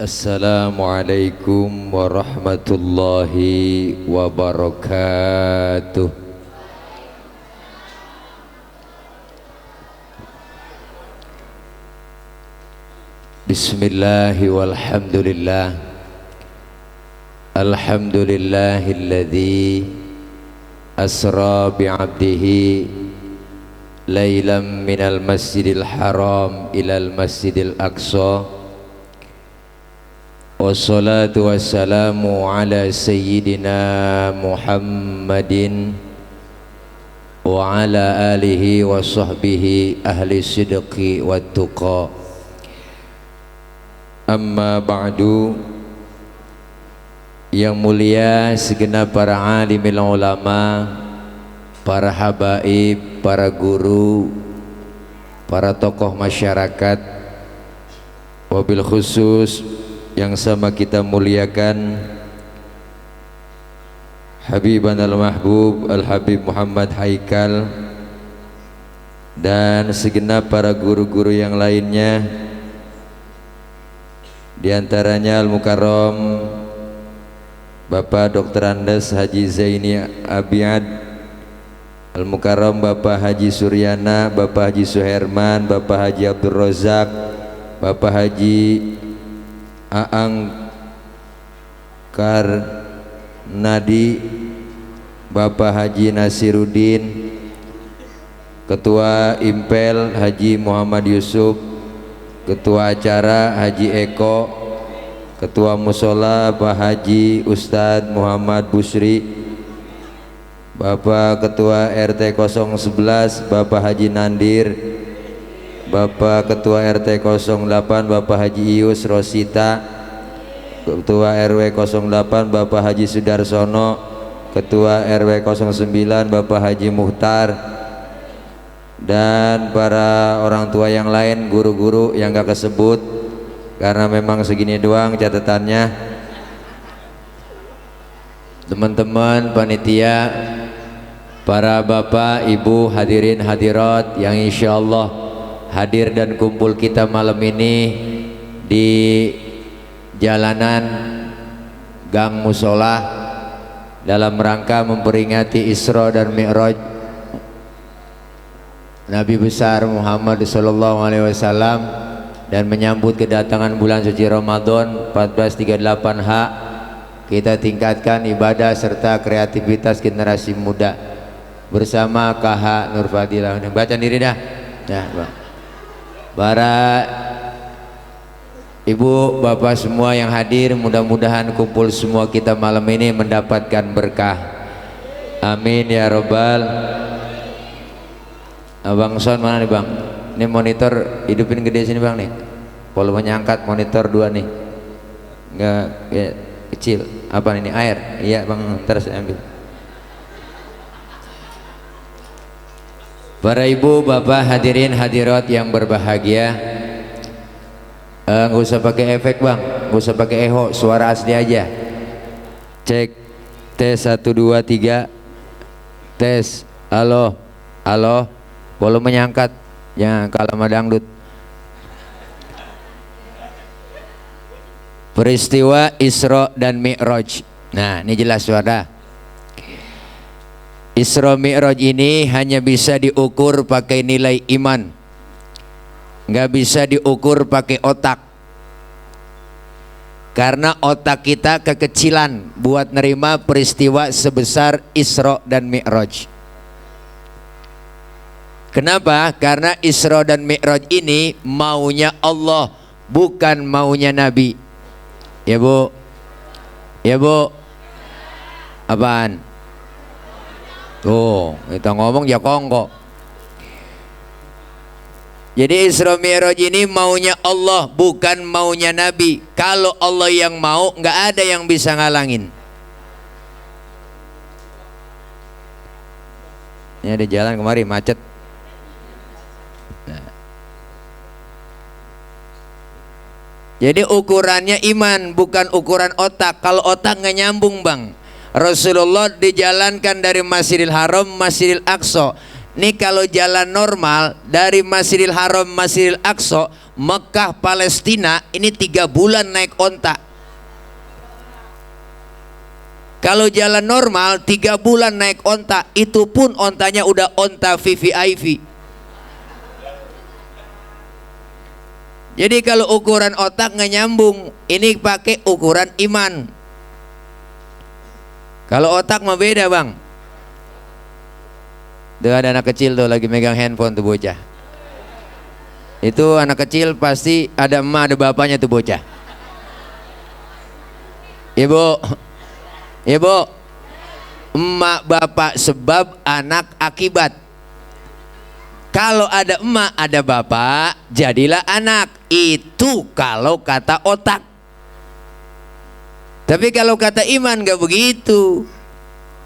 Assalamualaikum warahmatullahi wabarakatuh. Bismillahi walhamdulillah. Alhamdulillahilladzi asra bi'abdihi laylan minal masjidil haram ilal masjidil aqsa. Wassalatu wassalamu ala sayyidina Muhammadin wa ala alihi wa sahbihi ahli sidqi wa tuqa. Amma ba'du. Yang mulia segenap para alimil ulama, para habaib, para guru, para tokoh masyarakat, wabil khusus yang sama kita muliakan Habiban al-Mahbub Al-Habib Muhammad Haikal dan segenap para guru-guru yang lainnya, di antaranya Al-Mukarram Bapak Dr. Andes Haji Zaini Abiad, Al-Mukarram Bapak Haji Suryana, Bapak Haji Suherman, Bapak Haji Abdul Rozak, Bapak Haji Aang Karnadi, Bapak Haji Nasiruddin, Ketua Impel Haji Muhammad Yusuf, Ketua Acara Haji Eko, Ketua Musola Pak Haji Ustadz Muhammad Busri, Bapak Ketua RT 011 Bapak Haji Nandir, Bapak Ketua RT 08 Bapak Haji Ius Rosita, Ketua RW 08 Bapak Haji Sudarsono, Ketua RW 09 Bapak Haji Muhtar, dan para orang tua yang lain, guru-guru yang gak kesebut karena memang segini doang catatannya. Teman-teman panitia, para bapak, ibu, hadirin hadirat yang insya Allah hadir dan kumpul kita malam ini di jalanan Gang Musola dalam rangka memperingati Isra dan Mi'raj Nabi besar Muhammad SAW dan menyambut kedatangan bulan suci Ramadan 1438H. Kita tingkatkan ibadah serta kreativitas generasi muda bersama KH Nur Fadilah. Baca diri dah. Nah, Bang. Para ibu bapak semua yang hadir, mudah-mudahan kumpul semua kita malam ini mendapatkan berkah. Amin ya robbal. Abang Son mana nih bang? Ini monitor hidupin gede sini bang nih. Volumenya angkat, monitor 2 nih. Enggak ya, kecil. Apa ini air? Iya bang, terus ambil. Para ibu, bapak, hadirin hadirat yang berbahagia, nggak usah pakai efek bang, nggak usah pakai echo, suara asli aja. Cek tes 1 2 3 tes. Halo, halo, volumenya angkat, jangan kalah sama dangdut. Peristiwa Isra dan Mi'raj. Nah, ini jelas suara. Isra Mi'raj ini hanya bisa diukur pakai nilai iman, nggak bisa diukur pakai otak, karena otak kita kekecilan buat nerima peristiwa sebesar Isra dan Mi'raj. Kenapa? Karena Isra dan Mi'raj ini maunya Allah, bukan maunya Nabi. Ya bu, ya bu, apaan? Tuh, kita ngomong ya kongko. Jadi Isra Mi'raj ini maunya Allah, bukan maunya Nabi. Kalau Allah yang mau, nggak ada yang bisa ngalangin. Ini ada jalan kemari macet. Nah. Jadi ukurannya iman, bukan ukuran otak. Kalau otak nggak nyambung bang. Rasulullah dijalankan dari Masjidil Haram, Masjidil Aqsa. Nih kalau jalan normal dari Masjidil Haram, Masjidil Aqsa, Mekah, Palestina, ini 3 bulan naik onta. Kalau jalan normal 3 bulan naik onta, itu pun ontanya udah onta VVIP. Jadi kalau ukuran otak nggak nyambung, ini pakai ukuran iman. Kalau otak mah beda bang. Tuh ada anak kecil tuh lagi megang handphone tuh bocah. Itu anak kecil pasti ada emak ada bapaknya tuh bocah. Ibu, ibu, emak bapak sebab, anak akibat. Kalau ada emak ada bapak, jadilah anak. Itu kalau kata otak. Tapi kalau kata iman gak begitu.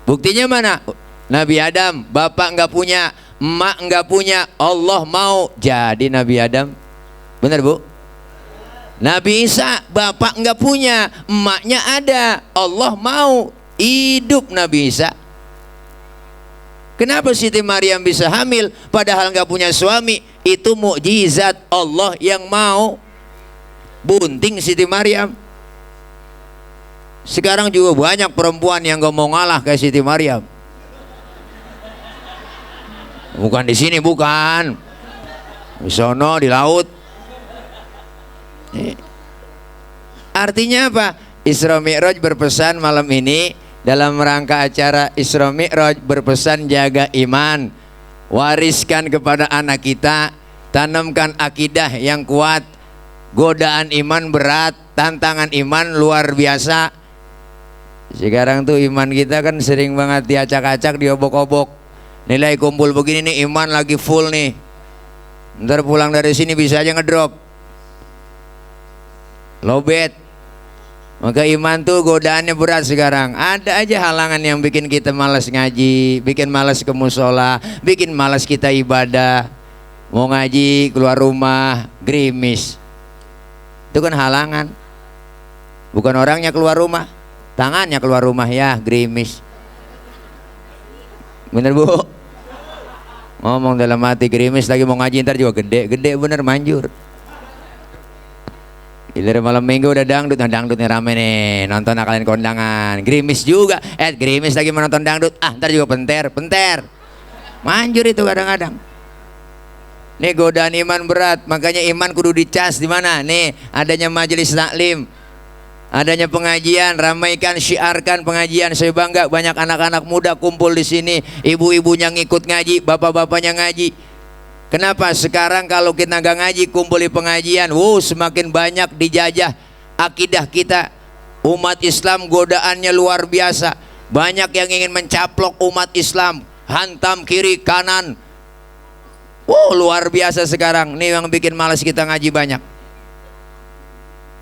Buktinya mana? Nabi Adam, bapak nggak punya, emak nggak punya, Allah mau jadi Nabi Adam. Benar bu? Nabi Isa, bapak nggak punya, emaknya ada, Allah mau hidup Nabi Isa. Kenapa Siti Maryam bisa hamil padahal nggak punya suami? Itu mukjizat Allah yang mau. Bunting Siti Maryam. Sekarang juga banyak perempuan yang gak mau ngalah kayak Siti Maryam. Bukan di sini, bukan di sono, di laut. Artinya apa? Isra Mi'raj berpesan malam ini dalam rangka acara Isra Mi'raj, berpesan jaga iman, wariskan kepada anak kita, tanamkan akidah yang kuat. Godaan iman berat, tantangan iman luar biasa. Sekarang tuh iman kita kan sering banget diacak-acak, diobok-obok. Nilai kumpul begini nih, iman lagi full nih, ntar pulang dari sini bisa aja ngedrop, lowbat. Maka iman tuh godaannya berat sekarang. Ada aja halangan yang bikin kita malas ngaji, bikin malas ke musola, bikin malas kita ibadah. Mau ngaji keluar rumah gerimis, itu kan halangan. Bukan orangnya keluar rumah, tangannya keluar rumah ya gerimis. Bener bu? Ngomong dalam hati gerimis, lagi mau ngaji ntar juga gede bener manjur. Giliran malam minggu udah dangdut, nah dangdutnya rame nih, nonton akalin kondangan. Gerimis juga, gerimis lagi menonton dangdut, ntar juga penter, manjur itu kadang-kadang. Nih godaan iman berat, makanya iman kudu dicas di mana? Nih adanya majelis taklim, adanya pengajian, ramaikan, syiarkan pengajian. Saya bangga banyak anak-anak muda kumpul di sini, ibu-ibunya ngikut ngaji, bapak-bapaknya ngaji. Kenapa? Sekarang kalau kita nggak ngaji, kumpul di pengajian, semakin banyak dijajah akidah kita. Umat Islam godaannya luar biasa. Banyak yang ingin mencaplok umat Islam, hantam kiri kanan. Luar biasa sekarang. Ini yang bikin malas kita ngaji banyak.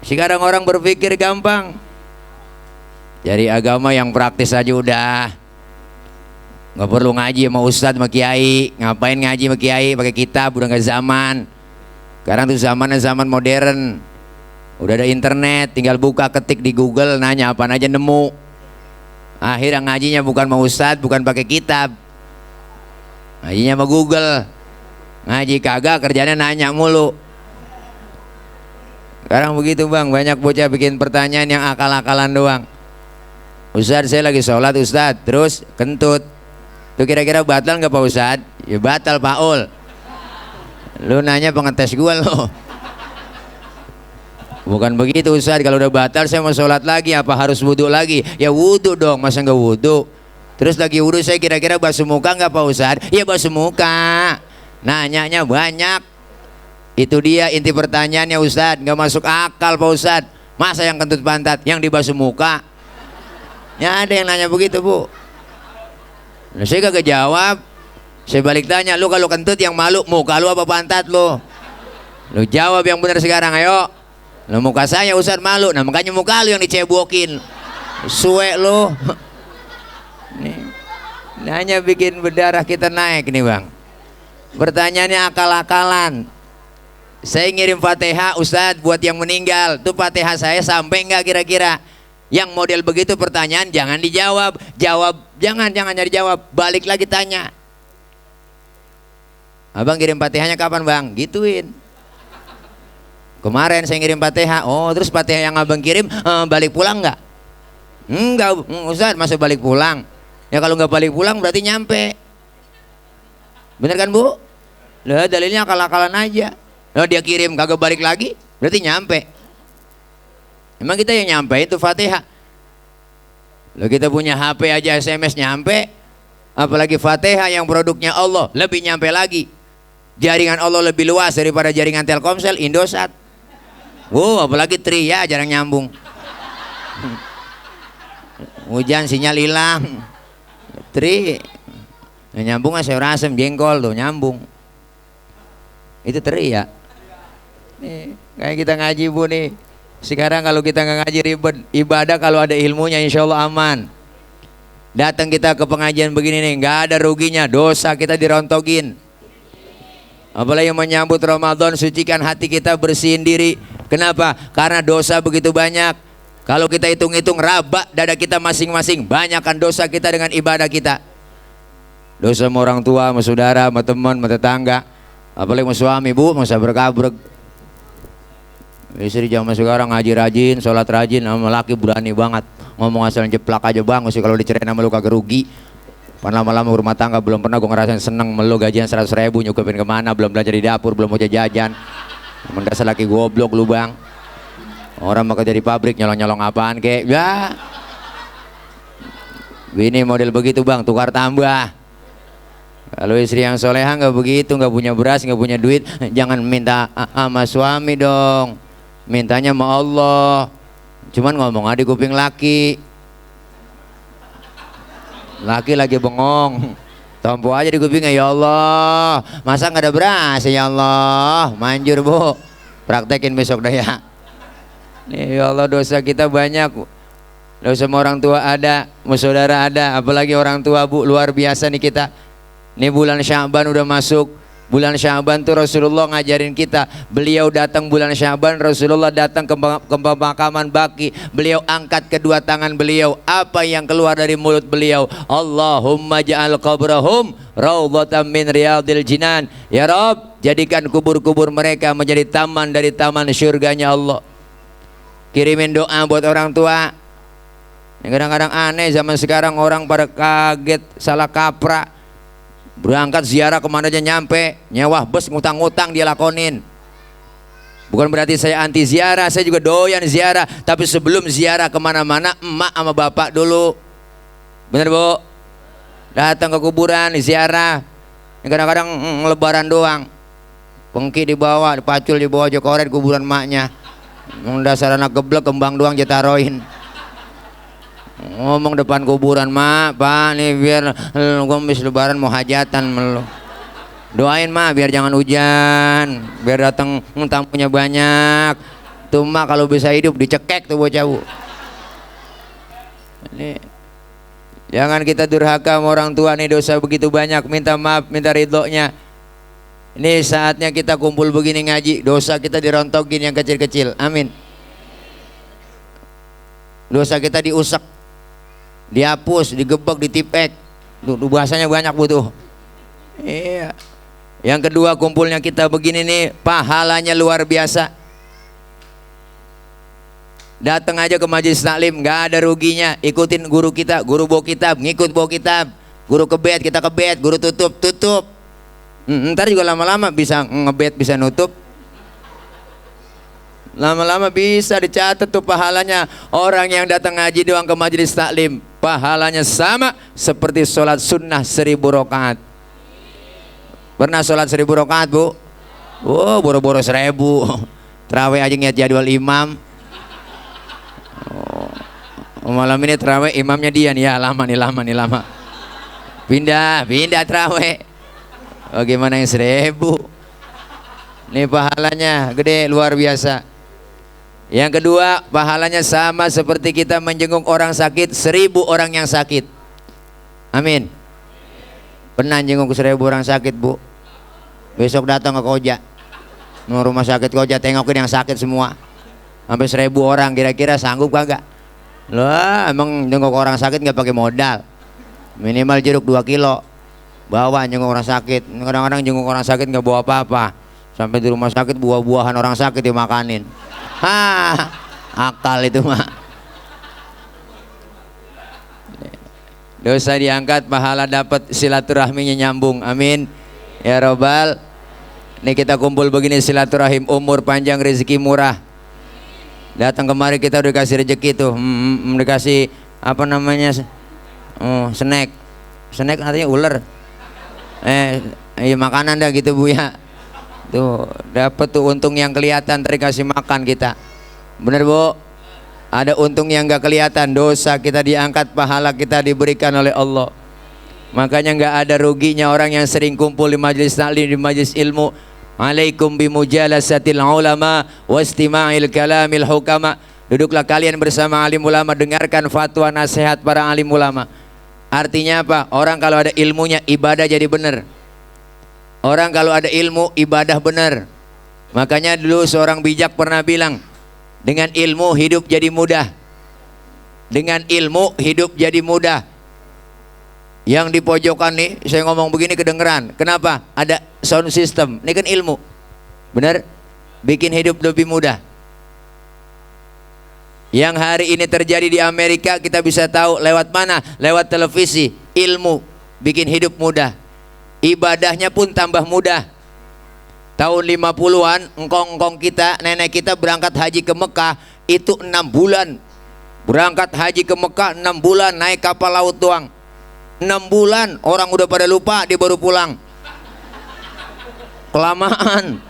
Sekarang orang berpikir gampang, cari agama yang praktis aja udah, nggak perlu ngaji sama ustadz sama kiai. Ngapain ngaji sama kiai pakai kitab, udah nggak zaman. Sekarang tuh zamannya zaman modern, udah ada internet, tinggal buka ketik di Google, nanya apa aja nemu. Akhirnya ngajinya bukan sama ustadz, bukan pakai kitab, ngajinya sama Google. Ngaji kagak, kerjanya nanya mulu. Sekarang begitu bang, banyak bocah bikin pertanyaan yang akal-akalan doang. Ustadz saya lagi sholat ustadz, terus kentut, tuh kira-kira batal nggak pak ustadz? Ya batal Pak Ul. Lu nanya pengetes gua lo. Bukan begitu ustadz, kalau udah batal saya mau sholat lagi, apa harus wudhu lagi? Ya wudhu dong, masa nggak wudhu? Terus lagi wudhu saya kira-kira basuh muka nggak pak ustadz? Ya basuh muka. Nanyanya banyak. Itu dia inti pertanyaannya ustadz, nggak masuk akal pak ustadz. Masa yang kentut pantat, yang dibasuh muka? Ya ada yang nanya begitu bu. Nah, saya kagak jawab. Saya balik tanya, lu kalau kentut yang malu muka lu apa pantat lu? Lu jawab yang benar sekarang, ayo. Lu muka saya ustadz malu, nah makanya muka lu yang dicebokin. Suwe lu. Nih, nanya bikin berdarah kita naik nih bang. Pertanyaannya akal-akalan. Saya ngirim Fatihah ustadz buat yang meninggal, tuh Fatihah saya sampai nggak kira-kira? Yang model begitu pertanyaan jangan dijawab, jangan dijawab, balik lagi tanya. Abang kirim Fatihahnya kapan bang? Gituin. Kemarin saya ngirim Fatihah. Oh terus Fatihah yang abang kirim balik pulang nggak? Enggak Ustaz, masa balik pulang? Ya kalau nggak balik pulang berarti nyampe. Bener kan Bu? Lah dalilnya akal-akalan aja. Lah dia kirim kagak balik lagi berarti nyampe. Emang kita yang nyampe itu Fatihah. Lo kita punya HP aja SMS nyampe, apalagi Fatihah yang produknya Allah lebih nyampe lagi. Jaringan Allah lebih luas daripada jaringan Telkomsel, Indosat. Wow, apalagi Tri ya jarang nyambung. Hujan sinyal hilang. Tri nyambung sayur asem jengkol tuh nyambung. Itu Tri ya. Nih, kayak kita ngaji Bu nih. Sekarang kalau kita nggak ngaji ribet, ibadah kalau ada ilmunya insya Allah aman. Datang kita ke pengajian begini nih, nggak ada ruginya, dosa kita dirontogin. Apalagi menyambut Ramadan, sucikan hati kita, bersihin diri. Kenapa? Karena dosa begitu banyak. Kalau kita hitung-hitung raba dada kita masing-masing, banyakkan dosa kita dengan ibadah kita. Dosa sama orang tua, sama saudara, sama teman, sama tetangga. Apalagi sama suami Bu, masa berkabrek. Istri zaman sekarang ngaji rajin, sholat rajin, sama laki berani banget. Ngomong asal jeplak aja bang, mesti kalau dicerain sama lu kagak rugi. Pan lama-lama rumah tangga belum pernah gue ngerasain seneng melu gajian 100.000 nyukupin kemana, belum belajar di dapur, belum mau jajan. Mendasar laki goblok lu bang. Orang mau kerja di pabrik nyolong-nyolong apaan kek? Ya. Ini model begitu bang, tukar tambah. Kalau istri yang soleha nggak begitu, nggak punya beras, nggak punya duit, jangan minta sama suami dong. Mintanya sama Allah. Cuman ngomong di kuping laki. Laki lagi bengong. Tompo aja di kupingnya, ya Allah, masa nggak ada beras ya Allah. Manjur Bu, praktekin besok dah ya. Nih ya Allah, dosa kita banyak. Dosa sama orang tua ada, sama saudara ada, apalagi orang tua Bu, luar biasa nih kita. Nih bulan Sya'ban udah masuk. Bulan Sya'ban tuh Rasulullah ngajarin kita. Beliau datang bulan Sya'ban, Rasulullah datang ke pemakaman Baqi. Beliau angkat kedua tangan beliau. Apa yang keluar dari mulut beliau? Allahumma ja'al qabrahum raudhatan min riyadil jinan. Ya Rabb, jadikan kubur-kubur mereka menjadi taman dari taman surganya Allah. Kirimin doa buat orang tua. Kadang-kadang aneh zaman sekarang, orang pada kaget salah kaprah. Berangkat ziarah kemana aja nyampe, nyewa bus ngutang-ngutang dia lakonin. Bukan berarti saya anti ziarah, saya juga doyan ziarah. Tapi sebelum ziarah kemana-mana, emak sama bapak dulu. Bener Bu? Datang ke kuburan, ziarah. Kadang-kadang lebaran doang. Pengki dibawa, dipacul dibawa aja koret kuburan emaknya. Dasar anak geblek, kembang doang jataroin. Ngomong depan kuburan, mak, pak nih biar gue habis lebaran mau hajatan melu. Doain mak biar jangan hujan, biar datang tamunya banyak. Tuh mak kalau bisa hidup dicekek tuh bocah Bu. Ini jangan kita durhaka sama orang tua nih, dosa begitu banyak, minta maaf, minta ridhonya. Ini saatnya kita kumpul begini ngaji, dosa kita dirontogin yang kecil-kecil. Amin. Dosa kita diusap, dihapus, digebek, ditipek. Tuh, bahasanya banyak butuh. Iya. Yang kedua, kumpulnya kita begini nih, pahalanya luar biasa. Datang aja ke majelis taklim, nggak ada ruginya. Ikutin guru kita, guru bawa kitab, ngikut bawa kitab. Guru kebet, kita kebet, guru tutup. Ntar juga lama-lama bisa ngebet, bisa nutup. Lama-lama bisa dicatat tuh pahalanya. Orang yang datang ngaji doang ke majelis taklim, pahalanya sama seperti sholat sunnah 1000 rakaat. Pernah sholat 1000 rakaat Bu? Oh, boro-boro 1000. Terawih aja ngeliat jadwal imam. Oh, malam ini terawih imamnya dia nih, ya lama nih. Pindah terawih. Bagaimana yang 1000? Ini pahalanya gede, luar biasa. Yang kedua, pahalanya sama seperti kita menjenguk orang sakit, 1000 orang yang sakit. Amin. Pernah jenguk 1000 orang sakit Bu? Besok datang ke Koja, rumah sakit Koja, tengokin yang sakit semua. Sampai 1000 orang, kira-kira sanggup kagak? Lah, emang jenguk orang sakit nggak pakai modal. Minimal jeruk 2 kilo. bawa jenguk orang sakit. Kadang-kadang jenguk orang sakit nggak bawa apa-apa, sampai di rumah sakit buah-buahan orang sakit dimakanin. Akal itu mah. Dosa diangkat, pahala dapat, silaturahminya nyambung. Amin ya robbal. Ini kita kumpul begini silaturahim, umur panjang, rezeki murah. Datang kemari kita udah kasih rezeki tuh, dikasih apa namanya, snack artinya ular, makanan dah gitu Bu ya. Tuh dapat tuh untung yang kelihatan, tadi kasih makan kita, bener Bu. Ada untung yang nggak kelihatan, dosa kita diangkat, pahala kita diberikan oleh Allah. Makanya nggak ada ruginya orang yang sering kumpul di majelis taklim, di majelis ilmu. Alaikum bimujalasatil ulama wastima'il kalamil hukama. Duduklah kalian bersama alim ulama, dengarkan fatwa nasihat para alim ulama. Artinya apa? Orang kalau ada ilmunya, ibadah jadi benar. Orang kalau ada ilmu, ibadah benar. Makanya dulu seorang bijak pernah bilang, dengan ilmu hidup jadi mudah. Dengan ilmu hidup jadi mudah. Yang di pojokan nih, saya ngomong begini kedengeran. Kenapa? Ada sound system. Ini kan ilmu. Benar? Bikin hidup lebih mudah. Yang hari ini terjadi di Amerika kita bisa tahu lewat mana? Lewat televisi. Ilmu bikin hidup mudah. Ibadahnya pun tambah mudah. Tahun 50-an engkong-engkong kita, nenek kita berangkat haji ke Mekah itu 6 bulan. Berangkat haji ke Mekah 6 bulan, naik kapal laut doang. 6 bulan orang udah pada lupa, dia baru pulang. Kelamaan.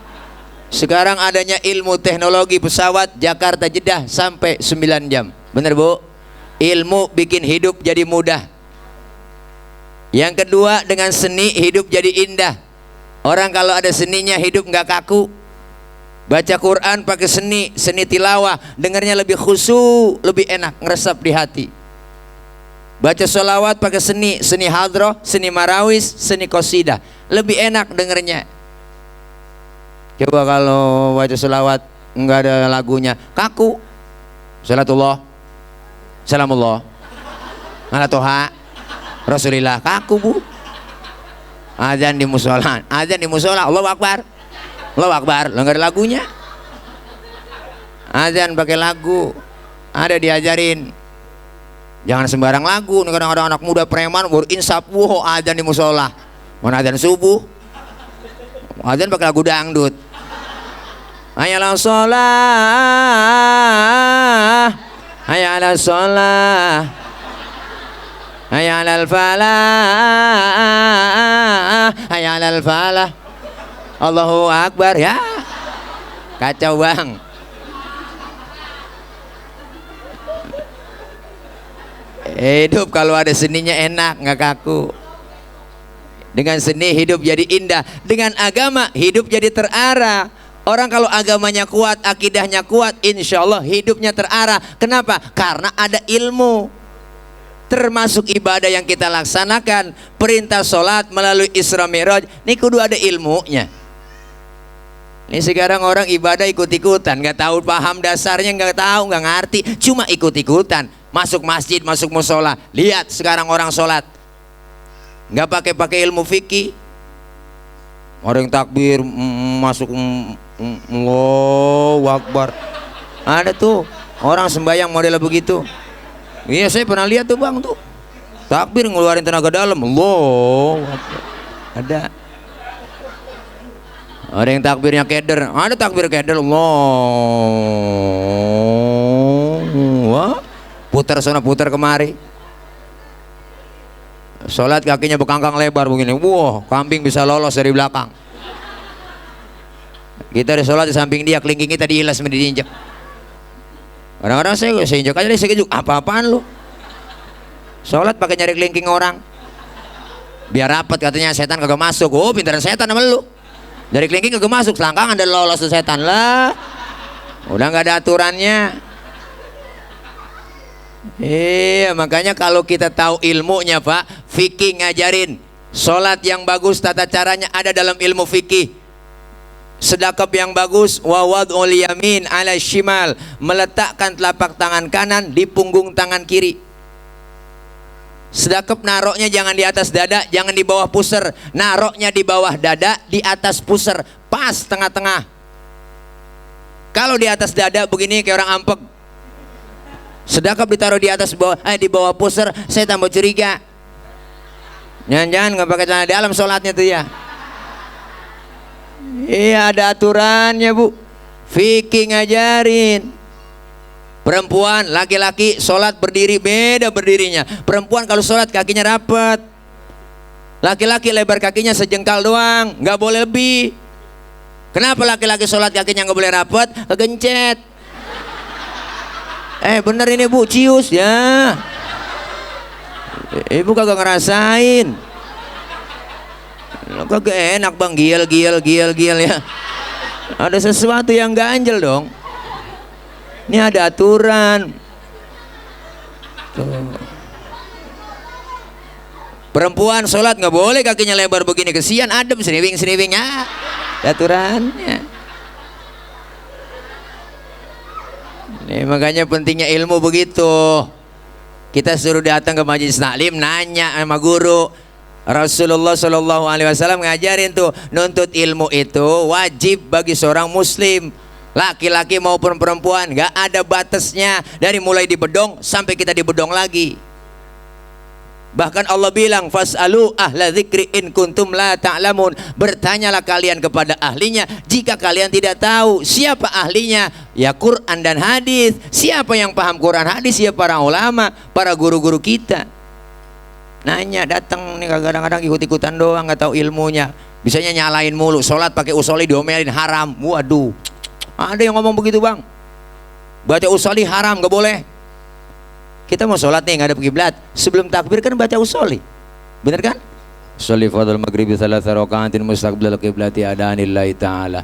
Sekarang adanya ilmu teknologi pesawat Jakarta Jeddah sampai 9 jam. Bener Bu? Ilmu bikin hidup jadi mudah. Yang kedua, dengan seni hidup jadi indah. Orang kalau ada seninya hidup nggak kaku. Baca Quran pakai seni, seni tilawah, dengarnya lebih khusyuk, lebih enak, ngeresap di hati. Baca sholawat pakai seni, seni hadroh, seni marawis, seni qasidah, lebih enak dengernya. Coba kalau baca sholawat nggak ada lagunya, kaku. Salatullah, salamullah, ala toha, Rasulillah, kaku Bu. Azan di musola, Allahu Akbar, Allahu Akbar, lo nggak ada lagunya. Azan pakai lagu, ada diajarin. Jangan sembarang lagu. Kadang-kadang anak muda preman baru insaf, wow, azan di musola. Mana azan subuh? Azan pakai lagu dangdut. Hayalah sholah, hayalah sholah, hayalal falah, hayalal falah, Allahu Akbar. Ya kacau Bang. Hidup kalau ada seninya enak, nggak kaku. Dengan seni hidup jadi indah. Dengan agama hidup jadi terarah. Orang kalau agamanya kuat, akidahnya kuat, insya Allah hidupnya terarah. Kenapa? Karena ada ilmu. Termasuk ibadah yang kita laksanakan, perintah sholat melalui Isra Mi'raj, ini kudu ada ilmunya. Ini sekarang orang ibadah ikut-ikutan, nggak tahu paham dasarnya, nggak tahu, nggak ngerti, cuma ikut-ikutan. Masuk masjid, masuk musola, lihat sekarang orang sholat nggak pakai ilmu fikih. Orang takbir masuk Allahu Akbar. Ada tuh orang sembahyang model begitu. Iya saya pernah lihat tuh Bang tuh. Takbir ngeluarin tenaga dalam. Allahu Akbar. Ada. Ada yang takbirnya keder. Ada takbir keder. Allah. Putar sana putar kemari. Sholat kakinya bekangkang lebar begini. Wah, kambing bisa lolos dari belakang. Kita di sholat di samping dia, kelingking kita diilas diinjak. Kadang-kadang saya injak aja deh, saya kejuk. Apa-apaan lu? Sholat pakai nyari kelingking orang. Biar rapat katanya, setan kagak masuk. Oh, pintaran setan sama lu. Dari kelingking kagak masuk, selangkangan ada lolos tuh setan lah. Udah nggak ada aturannya. Iya, makanya kalau kita tahu ilmunya Pak, fikih ngajarin. Sholat yang bagus, tata caranya ada dalam ilmu fikih. Sedekap yang bagus, wa wad'ul yamin ala shimal, meletakkan telapak tangan kanan di punggung tangan kiri. Sedekap naroknya jangan di atas dada, jangan di bawah pusar. Naroknya di bawah dada, di atas pusar, pas tengah-tengah. Kalau di atas dada begini kayak orang ampek. Sedekap ditaruh di atas bawah, di bawah pusar, saya tambah curiga. Jangan-jangan nggak pakai celana dalam sholatnya tuh ya. Iya, ada aturannya bu. Fikih ngajarin. Perempuan, laki-laki sholat berdiri beda berdirinya. Perempuan kalau sholat kakinya rapat. Laki-laki lebar kakinya sejengkal doang, nggak boleh lebih. Kenapa laki-laki sholat kakinya nggak boleh rapat? Kegencet. Bener ini bu, cius ya. Ibu kagak ngerasain. Kagak enak bang, giel ya. Ada sesuatu yang ganjel dong. Ini ada aturan. Tuh. Perempuan sholat nggak boleh kakinya lebar begini, kesian adem seniwing ya. Aturannya. Ini makanya pentingnya ilmu begitu. Kita suruh datang ke majelis taklim, nanya sama guru. Rasulullah Shallallahu Alaihi Wasallam ngajarin tuh, nuntut ilmu itu wajib bagi seorang muslim. Laki-laki maupun perempuan, nggak ada batasnya. Dari mulai dibedong sampai kita dibedong lagi. Bahkan Allah bilang, fas'alu ahla dzikri in kuntum la ta'lamun. Bertanyalah kalian kepada ahlinya jika kalian tidak tahu. Siapa ahlinya? Ya Quran dan hadis. Siapa yang paham Quran hadis? Ya para ulama, para guru-guru kita. Nanya, datang nih kadang-kadang ikut-ikutan doang, nggak tahu ilmunya. Bisanya nyalain mulu, sholat pakai usoli diomelin haram. Waduh, ada yang ngomong begitu bang. Baca usoli haram, nggak boleh. Kita mau sholat nih ngadep kiblat, sebelum takbir kan baca usoli, bener kan? Sholli fardhu maghribi thalatha raka'atin mustaqbilal qiblati adanillahi ta'ala.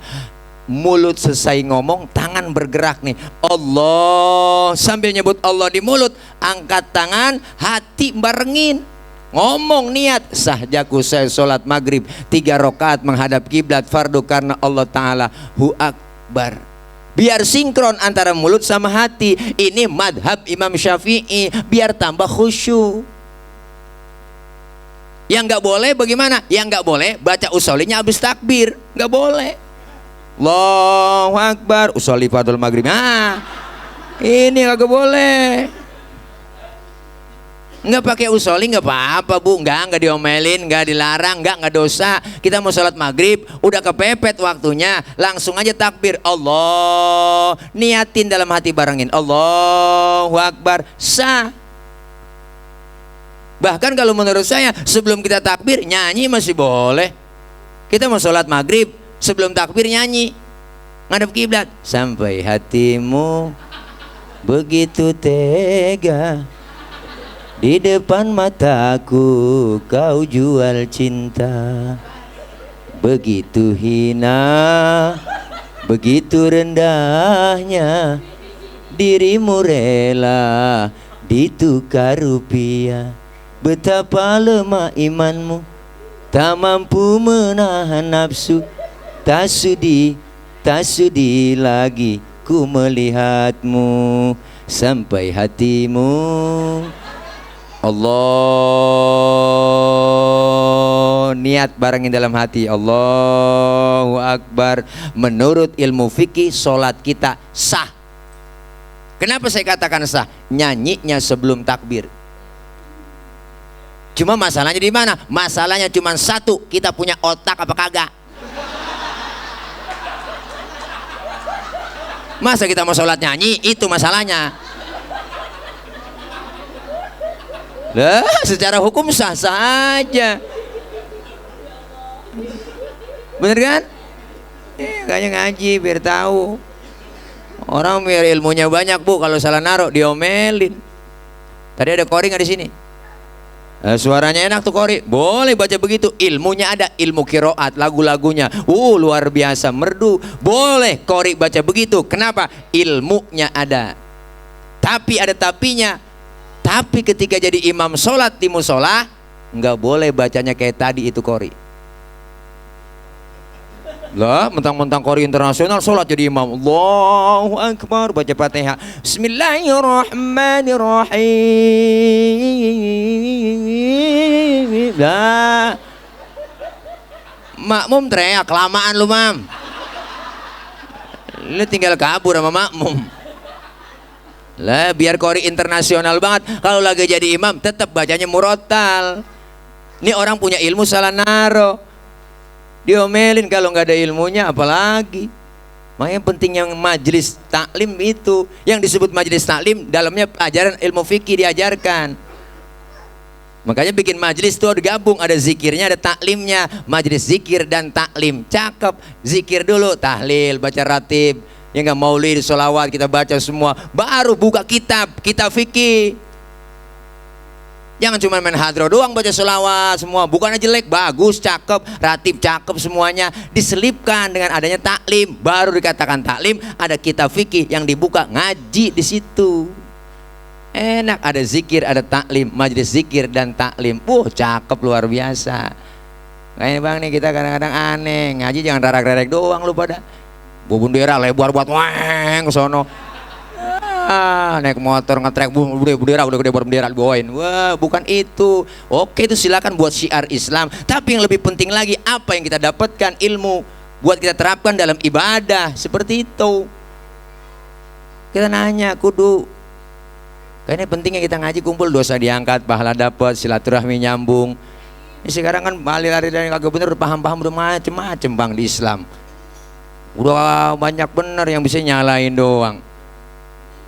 Mulut selesai ngomong, tangan bergerak nih. Allah, sambil nyebut Allah di mulut, angkat tangan, hati barengin. Ngomong niat, sahjaku saya sholat maghrib 3 rakaat menghadap kiblat fardu karena Allah Ta'ala hu akbar. Biar sinkron antara mulut sama hati. Ini madhab Imam Syafi'i, biar tambah khusyuk. Yang nggak boleh bagaimana? Yang nggak boleh baca usolinya habis takbir, nggak boleh. Allahu Akbar, usoli fardhu maghrib. Ini nggak boleh. Nggak pakai usoli nggak apa-apa bu, nggak diomelin, nggak dilarang, nggak dosa. Kita mau sholat maghrib, udah kepepet waktunya, langsung aja takbir. Allah, niatin dalam hati barengin. Allahu Akbar, sah. Bahkan kalau menurut saya sebelum kita takbir nyanyi masih boleh. Kita mau sholat maghrib, sebelum takbir nyanyi, ngadep kiblat. Sampai hatimu begitu tega, di depan mataku kau jual cinta. Begitu hina, begitu rendahnya, dirimu rela ditukar rupiah. Betapa lemah imanmu, tak mampu menahan nafsu. Tak sudi lagi ku melihatmu. Sampai hatimu Allah, niat barengin dalam hati. Allahu Akbar. Menurut ilmu fikih sholat kita sah. Kenapa saya katakan sah? Nyanyinya sebelum takbir. Cuma masalahnya di mana? Masalahnya cuma satu, kita punya otak apa kagak? Masa kita mau sholat nyanyi? Itu masalahnya. Lah, secara hukum sah saja. Bener kan? Kayaknya ngaji biar tahu. Orang biar ilmunya banyak bu, kalau salah naruh diomelin. Tadi ada kori nggak di sini? Suaranya enak tuh kori, boleh baca begitu. Ilmunya ada, ilmu kiroat, lagu-lagunya, luar biasa merdu. Boleh kori baca begitu. Kenapa? Ilmunya ada. Tapi ada tapinya. Tapi ketika jadi imam sholat di musola, nggak boleh bacanya kayak tadi itu kori. Lah, mentang-mentang Qori internasional sholat jadi imam. Allahu Akbar, baca Fatihah. Bismillahirrahmanirrahim. Lah. Makmum teriak, kelamaan lu, Mam. Lu tinggal kabur sama makmum. Lah, biar Qori internasional banget. Kalau lagi jadi imam tetap bacanya murotal. Ini orang punya ilmu salah naro. Diomelin kalau nggak ada ilmunya, apalagi. Makanya pentingnya majelis taklim itu. Yang disebut majelis taklim dalamnya pelajaran ilmu fikih diajarkan. Makanya bikin majelis itu digabung, ada zikirnya, ada taklimnya. Majelis zikir dan taklim, cakep. Zikir dulu, tahlil, baca ratib, ya nggak, maulid, sholawat kita baca semua. Baru buka kitab fikih. Jangan cuma main hadroh doang baca sholawat semua. Bukannya jelek, bagus, cakep, ratib cakep semuanya. Diselipkan dengan adanya taklim, baru dikatakan taklim. Ada kitab fikih yang dibuka, ngaji di situ. Enak, ada zikir, ada taklim, majelis zikir dan taklim. Cakep luar biasa. Kayaknya bang nih kita kadang-kadang aneh, ngaji jangan rarak-rarak doang lu pada. Bawa bendera lebar buat weng sono. Naik motor ngetrek bendera udah gede bendera bawain. Wah, bukan itu. Oke, itu silakan buat syiar Islam. Tapi yang lebih penting lagi, apa yang kita dapatkan ilmu buat kita terapkan dalam ibadah seperti itu. Kita nanya kudu. Kayaknya pentingnya kita ngaji, kumpul, dosa diangkat, pahala dapat, silaturahmi nyambung. Ini sekarang kan lari-lari dari kagak bener, paham-paham udah macem-macem bang di Islam. Udah banyak bener yang bisa nyalain doang.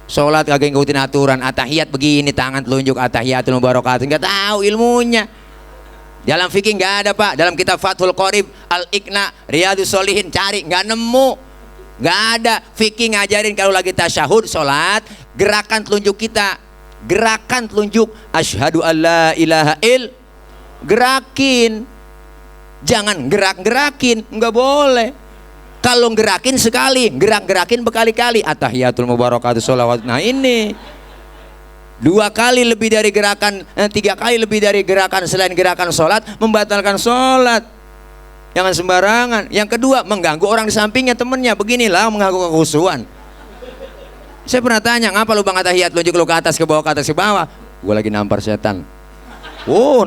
Sholat kagak ngikutin aturan, atahiyat begini, tangan telunjuk, atahiyatul mubarakatuh, nggak tahu ilmunya. Dalam fikih nggak ada pak, dalam kitab Fathul Qorib, Al-Iqna, Riyadus Sholihin, cari nggak nemu, nggak ada. Fikih ngajarin kalau lagi tasyahud sholat, gerakan telunjuk kita, gerakan telunjuk, asyhadu alla ilaha il, gerakin, jangan gerak-gerakin, nggak boleh. Kalau gerakin sekali, gerak-gerakin berkali-kali. Atahiyatul mubarakatuh sholawat. Nah ini 2 kali lebih dari gerakan, 3 kali lebih dari gerakan selain gerakan sholat, membatalkan sholat. Jangan sembarangan. Yang kedua, mengganggu orang di sampingnya, temennya. Beginilah mengganggu kekhusyuan. Saya pernah tanya, ngapa lu bang atahiyat tunjuk lu ke atas, ke bawah, ke atas, ke bawah? Gue lagi nampar setan.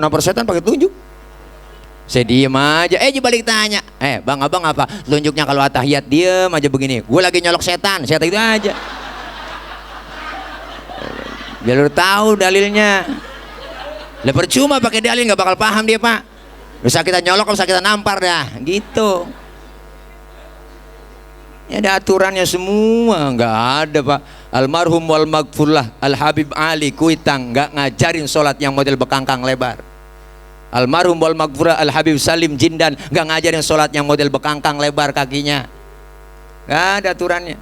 Nampar setan pakai tunjuk. Saya diem aja, balik tanya, bang abang apa tunjuknya kalau atahiyat? Diem aja begini, gue lagi nyolok setan itu aja. Biar lu tahu dalilnya. Lah percuma pakai dalil, nggak bakal paham dia pak. Bisa kita nyolok, bisa kita nampar dah, gitu. Ya ada aturannya semua, nggak ada pak. Almarhum wal magfurlah Al Habib Ali Kuitang nggak ngajarin sholat yang model bekangkang lebar. Almarhum wal magfurah Al Habib Salim Jindan nggak ngajarin sholat yang model bekangkang lebar kakinya, nggak ada aturannya.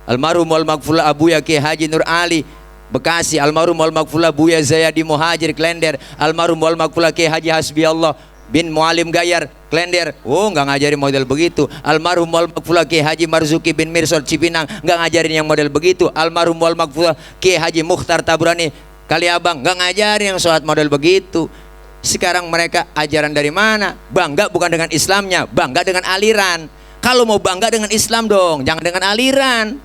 Almarhum wal magfurah Abu Yaki Haji Nur Ali Bekasi, almarhum wal magfurah Buya Zayadi Muhajir Klender, almarhum wal magfurah Ki Haji Hasbi Allah bin Mualim Gayar Klender, nggak ngajarin model begitu. Almarhum wal magfurah Ki Haji Marzuki bin Mirsad Cipinang nggak ngajarin yang model begitu. Almarhum wal magfurah Ki Haji Mukhtar Tabrani Kaliabang nggak ngajarin yang sholat model begitu. Sekarang mereka ajaran dari mana? Bangga bukan dengan Islamnya, bangga dengan aliran. Kalau mau bangga dengan Islam dong, jangan dengan aliran.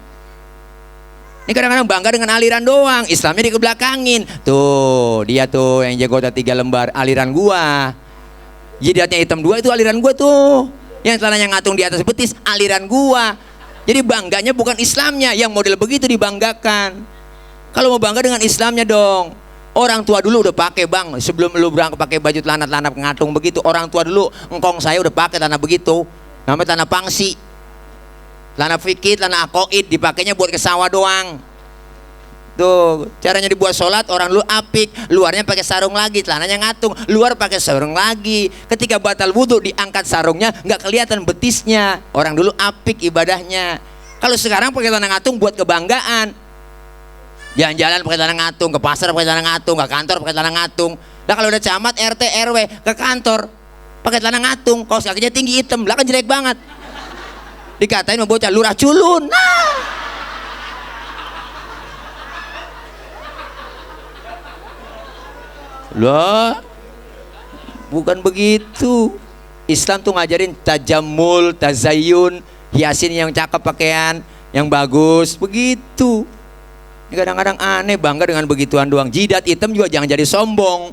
Ini kadang-kadang bangga dengan aliran doang, Islamnya dikebelakangin. Tuh, dia tuh yang jagota 3 lembar, aliran gua. Jidatnya hitam 2 itu aliran gua tuh. Yang celananya ngatung di atas betis, aliran gua. Jadi bangganya bukan Islamnya, yang model begitu dibanggakan. Kalau mau bangga dengan Islamnya dong. Orang tua dulu udah pakai bang, sebelum lu berangkat pakai baju celana ngatung begitu. Orang tua dulu, engkong saya udah pakai tanah begitu, namanya tanah pangsi, tanah fikih, tanah akoid, dipakainya buat ke sawah doang. Tuh caranya dibuat sholat, orang dulu apik, luarnya pakai sarung lagi, celananya ngatung, luar pakai sarung lagi. Ketika batal wudhu diangkat sarungnya, nggak kelihatan betisnya. Orang dulu apik ibadahnya. Kalau sekarang pakai tanah ngatung buat kebanggaan. Jalan-jalan pakai tanah ngatung, ke pasar pakai tanah ngatung, ke kantor pakai tanah ngatung. Nah kalau udah camat, RT, RW ke kantor pakai tanah ngatung, kaos kakinya tinggi hitam, belakang jelek banget. Dikatain mau bocah lurah culun. Loh, bukan begitu. Islam tuh ngajarin tajamul, tazayyun, hiasin yang cakep pakaian, yang bagus, begitu. Kadang-kadang aneh bangga dengan begituan doang. Jidat hitam juga jangan jadi sombong.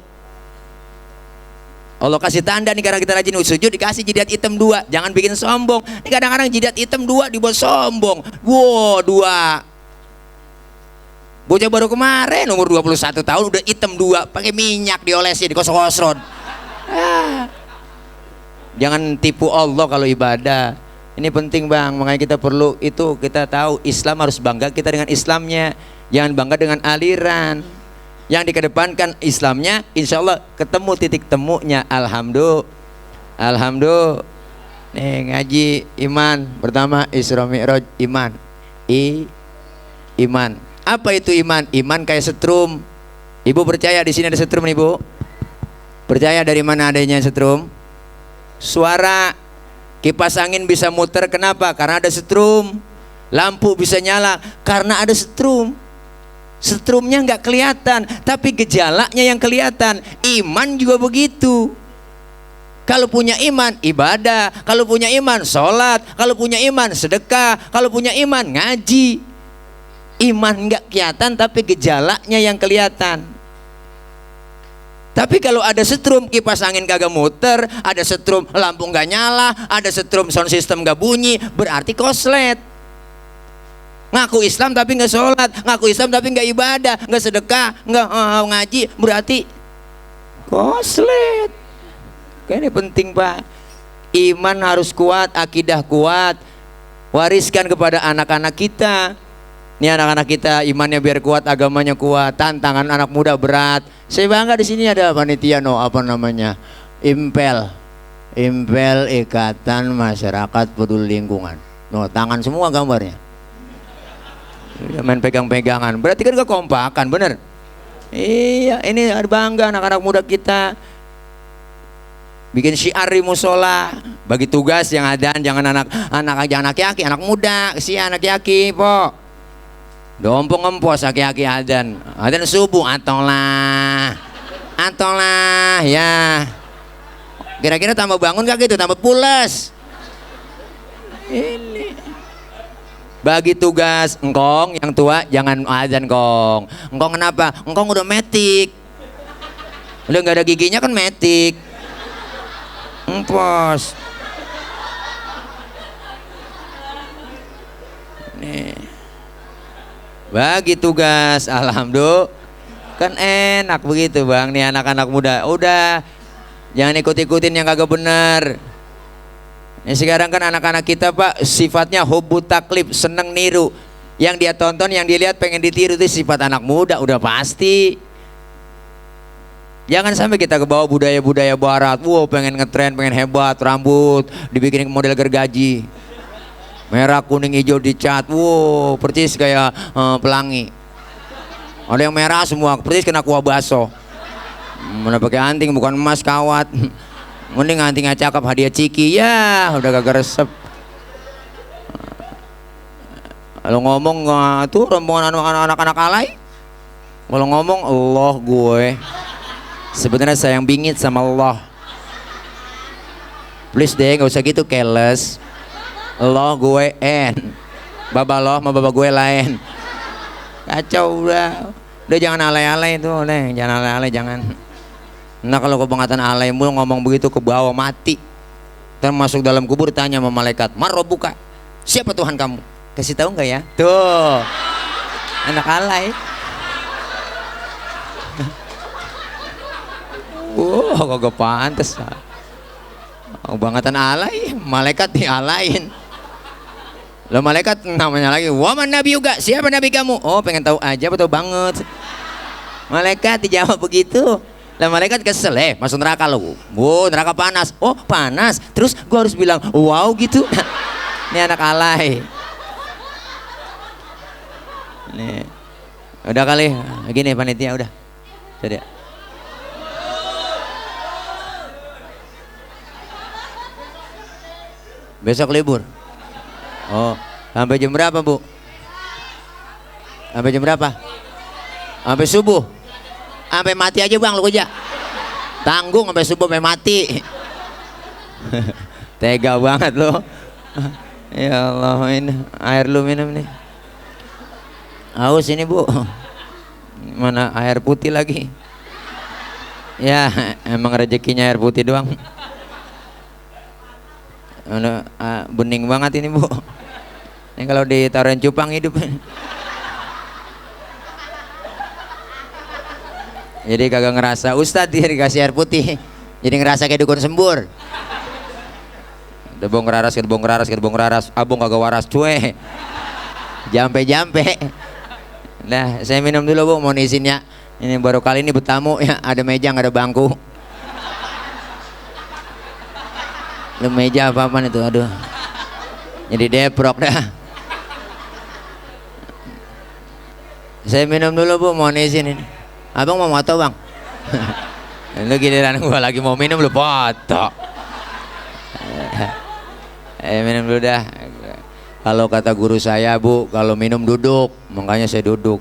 Allah kasih tanda nih karena kita rajin sujud, dikasih jidat hitam 2, jangan bikin sombong. Ini kadang-kadang jidat hitam 2 dibuat sombong. Wow, 2. Bocah baru kemarin umur 21 tahun udah hitam 2, pakai minyak diolesin, dikosong-kosong. Jangan tipu Allah kalau ibadah. Ini penting bang, makanya kita perlu itu, kita tahu Islam harus bangga kita dengan Islamnya, jangan bangga dengan aliran. Yang dikedepankan Islamnya, insya Allah ketemu titik temunya. Alhamdulillah. Nih ngaji iman pertama Isra Mi'raj, iman. Iman. Apa itu iman? Iman kayak setrum. Ibu percaya di sini ada setrum nih bu? Percaya dari mana adanya setrum? Suara. Kipas angin bisa muter, kenapa? Karena ada setrum. Lampu bisa nyala karena ada setrum. Setrumnya nggak kelihatan, tapi gejalanya yang kelihatan. Iman juga begitu. Kalau punya iman ibadah, kalau punya iman sholat, kalau punya iman sedekah, kalau punya iman ngaji. Iman nggak kelihatan tapi gejalanya yang kelihatan. Tapi kalau ada setrum, kipas angin kagak muter, ada setrum lampu nggak nyala, ada setrum sound system nggak bunyi, berarti koslet. Ngaku Islam tapi nggak sholat, ngaku Islam tapi nggak ibadah, nggak sedekah, nggak ngaji, berarti koslet. Ini penting pak. Iman harus kuat, akidah kuat, wariskan kepada anak-anak kita. Ini anak-anak kita imannya biar kuat, agamanya kuat. Tantangan anak muda berat. Saya bangga di sini ada panitia apa namanya? Impel Ikatan Masyarakat Peduli Lingkungan. Tangan semua gambarnya. Main pegang-pegangan. Berarti kan kekompakan, bener? Iya, ini ada bangga anak-anak muda kita. Bikin syiar di musola, bagi tugas yang ada, jangan anak laki-laki, anak muda, kesian anak laki-laki, po. Dompong ngempos aki-aki adzan subuh atolah ya. Kira-kira tambah bangun gak gitu, tambah pules. Ini bagi tugas engkong yang tua jangan adzan kong. Engkong kenapa? Engkong udah metik, udah nggak ada giginya kan metik. Empos. Nih. Bagi tugas, alhamdulillah kan enak begitu bang. Nih anak-anak muda, udah jangan ikut-ikutin yang kagak bener. Ini sekarang kan anak-anak kita pak sifatnya hubbu taklib, seneng niru. Yang dia tonton, yang dilihat pengen ditiru, itu sifat anak muda udah pasti. Jangan sampai kita ke bawah budaya-budaya barat. Wow, pengen ngetren, pengen hebat, rambut dibikin model gergaji, merah kuning hijau dicat, wow persis kayak pelangi. Ada yang merah semua, persis kena kuah baso. Mana pakai anting bukan emas kawat. Mending antingnya cakep hadiah ciki, ya udah kagak resep. Kalau ngomong tuh rombongan anak-anak alay. Kalau ngomong Allah gue sebenarnya sayang bingit sama Allah. Please deh nggak usah gitu careless. Allah gue baba lo sama baba gue lain. Kacau udah jangan alay-alay itu, jangan alay-alay, jangan. Nah kalau kebangetan alay mulu ngomong begitu ke bawah mati. Termasuk dalam kubur tanya sama malaikat, "Marrobuka?" Siapa Tuhan kamu? Kasih tahu nggak ya? Tuh. Anak alay. Kagak pantes. Kebangetan alay, malaikat dialain. Lo malaikat namanya lagi, "Waman nabi juga?" Siapa nabi kamu? Oh, pengen tahu aja, betul banget. Malaikat dijawab begitu. Lah malaikat kesel, masuk neraka lo. Wow, neraka panas. Oh, panas. Terus gua harus bilang, "Wow" gitu. Ini anak alay. Nih. Udah kali, gini panitia udah. Jadi. Besok libur. Oh, sampai jam berapa, Bu? Sampai jam berapa? Sampai subuh. Sampai mati aja, Bang, lu aja. Tanggung sampai subuh sampai mati. Tega banget lo. Ya Allah, ini air lu minum nih. Haus ini Bu. Mana air putih lagi? Ya emang rezekinya air putih doang. Bening banget ini Bu. Ini kalau ditaruhin cupang hidup. Jadi kagak ngerasa Ustadz dia dikasih air putih, jadi ngerasa kayak dukun sembur. Debong raras, abong kagak waras cuy. Jampe. Nah, saya minum dulu Bu, mohon izinnya. Ini baru kali ini bertamu ya, ada meja nggak ada bangku. Lu meja apa-apaan itu, aduh. Jadi deprok dah. Saya minum dulu Bu, mohon izin ini. Abang mau foto Bang? Lu giliran gua lagi mau minum lu foto. Minum dulu dah. Kalau kata guru saya Bu, kalau minum duduk, makanya saya duduk.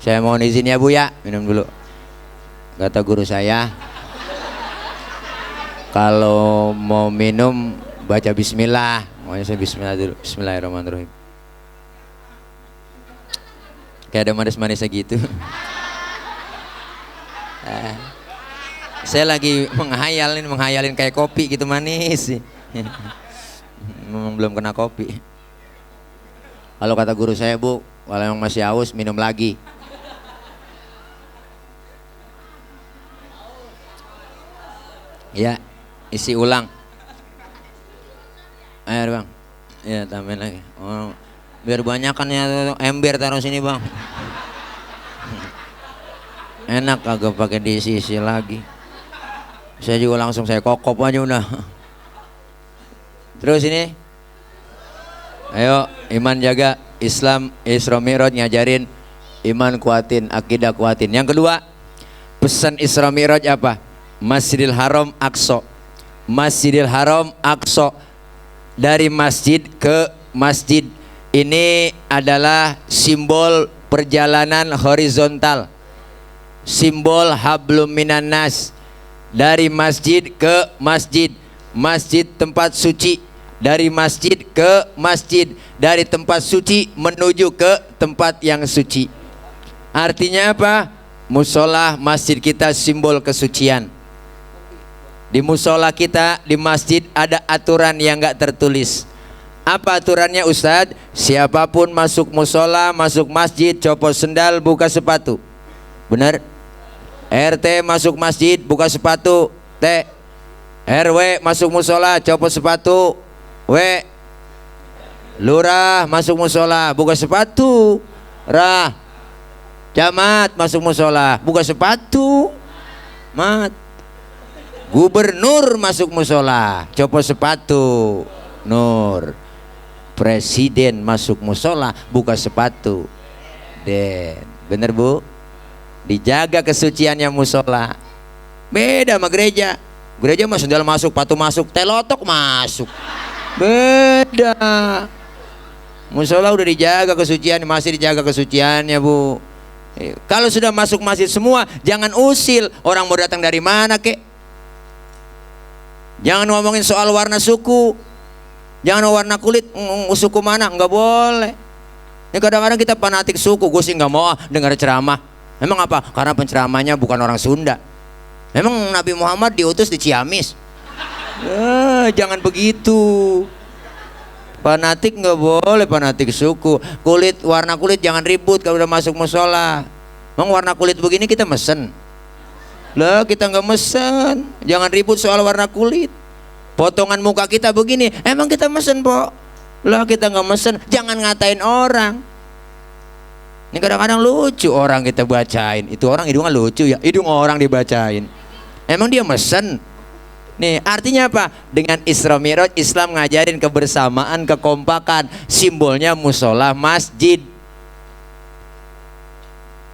Saya mohon izin ya Bu ya, minum dulu. Kata guru saya, kalau mau minum baca bismillah. Makanya saya bismillah dulu. Bismillahirrahmanirrahim. Kayak ada manis-manisnya gitu. Saya lagi menghayalin kayak kopi gitu manis. Memang belum kena kopi. Kalau kata guru saya Bu, kalau yang masih haus minum lagi. Ya, isi ulang. Air Bang. Ya tambahin lagi. Oh, biar banyakan ya ember taruh sini Bang. Enak kagak pakai diisi lagi. Saya juga langsung saya kokop aja udah. Terus ini, ayo iman jaga, Islam Isra Mi'raj ngajarin iman kuatin, akidah kuatin. Yang kedua, pesan Isra Mi'raj apa? Masjidil Haram Aqsa. Masjidil Haram Aqsa, dari masjid ke masjid. Ini adalah simbol perjalanan horizontal, simbol hablum minan nas. Dari masjid ke masjid, masjid tempat suci. Dari masjid ke masjid, dari tempat suci menuju ke tempat yang suci. Artinya apa? Musola masjid kita simbol kesucian. Di musola kita, di masjid ada aturan yang gak tertulis. Apa aturannya Ustadz? Siapapun masuk musola, masuk masjid, copot sendal, buka sepatu. Benar? RT masuk masjid, buka sepatu. T. RW masuk musola, copot sepatu. W. Lurah masuk musola, buka sepatu. Rah. Camat masuk musola, buka sepatu. Mat. Gubernur masuk musola, copot sepatu. Nur. Presiden masuk musola, buka sepatu. Den. Bener Bu? Dijaga kesuciannya musola. Beda sama gereja. Gereja mah sendal masuk, patu masuk, telotok masuk. Beda. Musola udah dijaga kesucian, masih dijaga kesuciannya Bu. Kalau sudah masuk masjid semua, jangan usil. Orang mau datang dari mana kek. Jangan ngomongin soal warna suku. Jangan warna kulit, suku mana, nggak boleh. Ini kadang-kadang kita fanatik suku. Gue sih nggak mau dengar ceramah. Emang apa? Karena penceramahnya bukan orang Sunda. Emang Nabi Muhammad diutus di Ciamis. Jangan begitu. Fanatik nggak boleh, fanatik suku. Kulit, warna kulit jangan ribut kalau udah masuk musola. Emang warna kulit begini kita mesen? Lah kita nggak mesen. Jangan ribut soal warna kulit. Potongan muka kita begini, emang kita mesen po? Lah kita nggak mesen. Jangan ngatain orang. Ini kadang-kadang lucu orang kita bacain. Itu orang hidungnya lucu ya, hidung orang dibacain. Emang dia mesen? Nih artinya apa? Dengan Isra Mi'raj Islam ngajarin kebersamaan, kekompakan. Simbolnya musola masjid.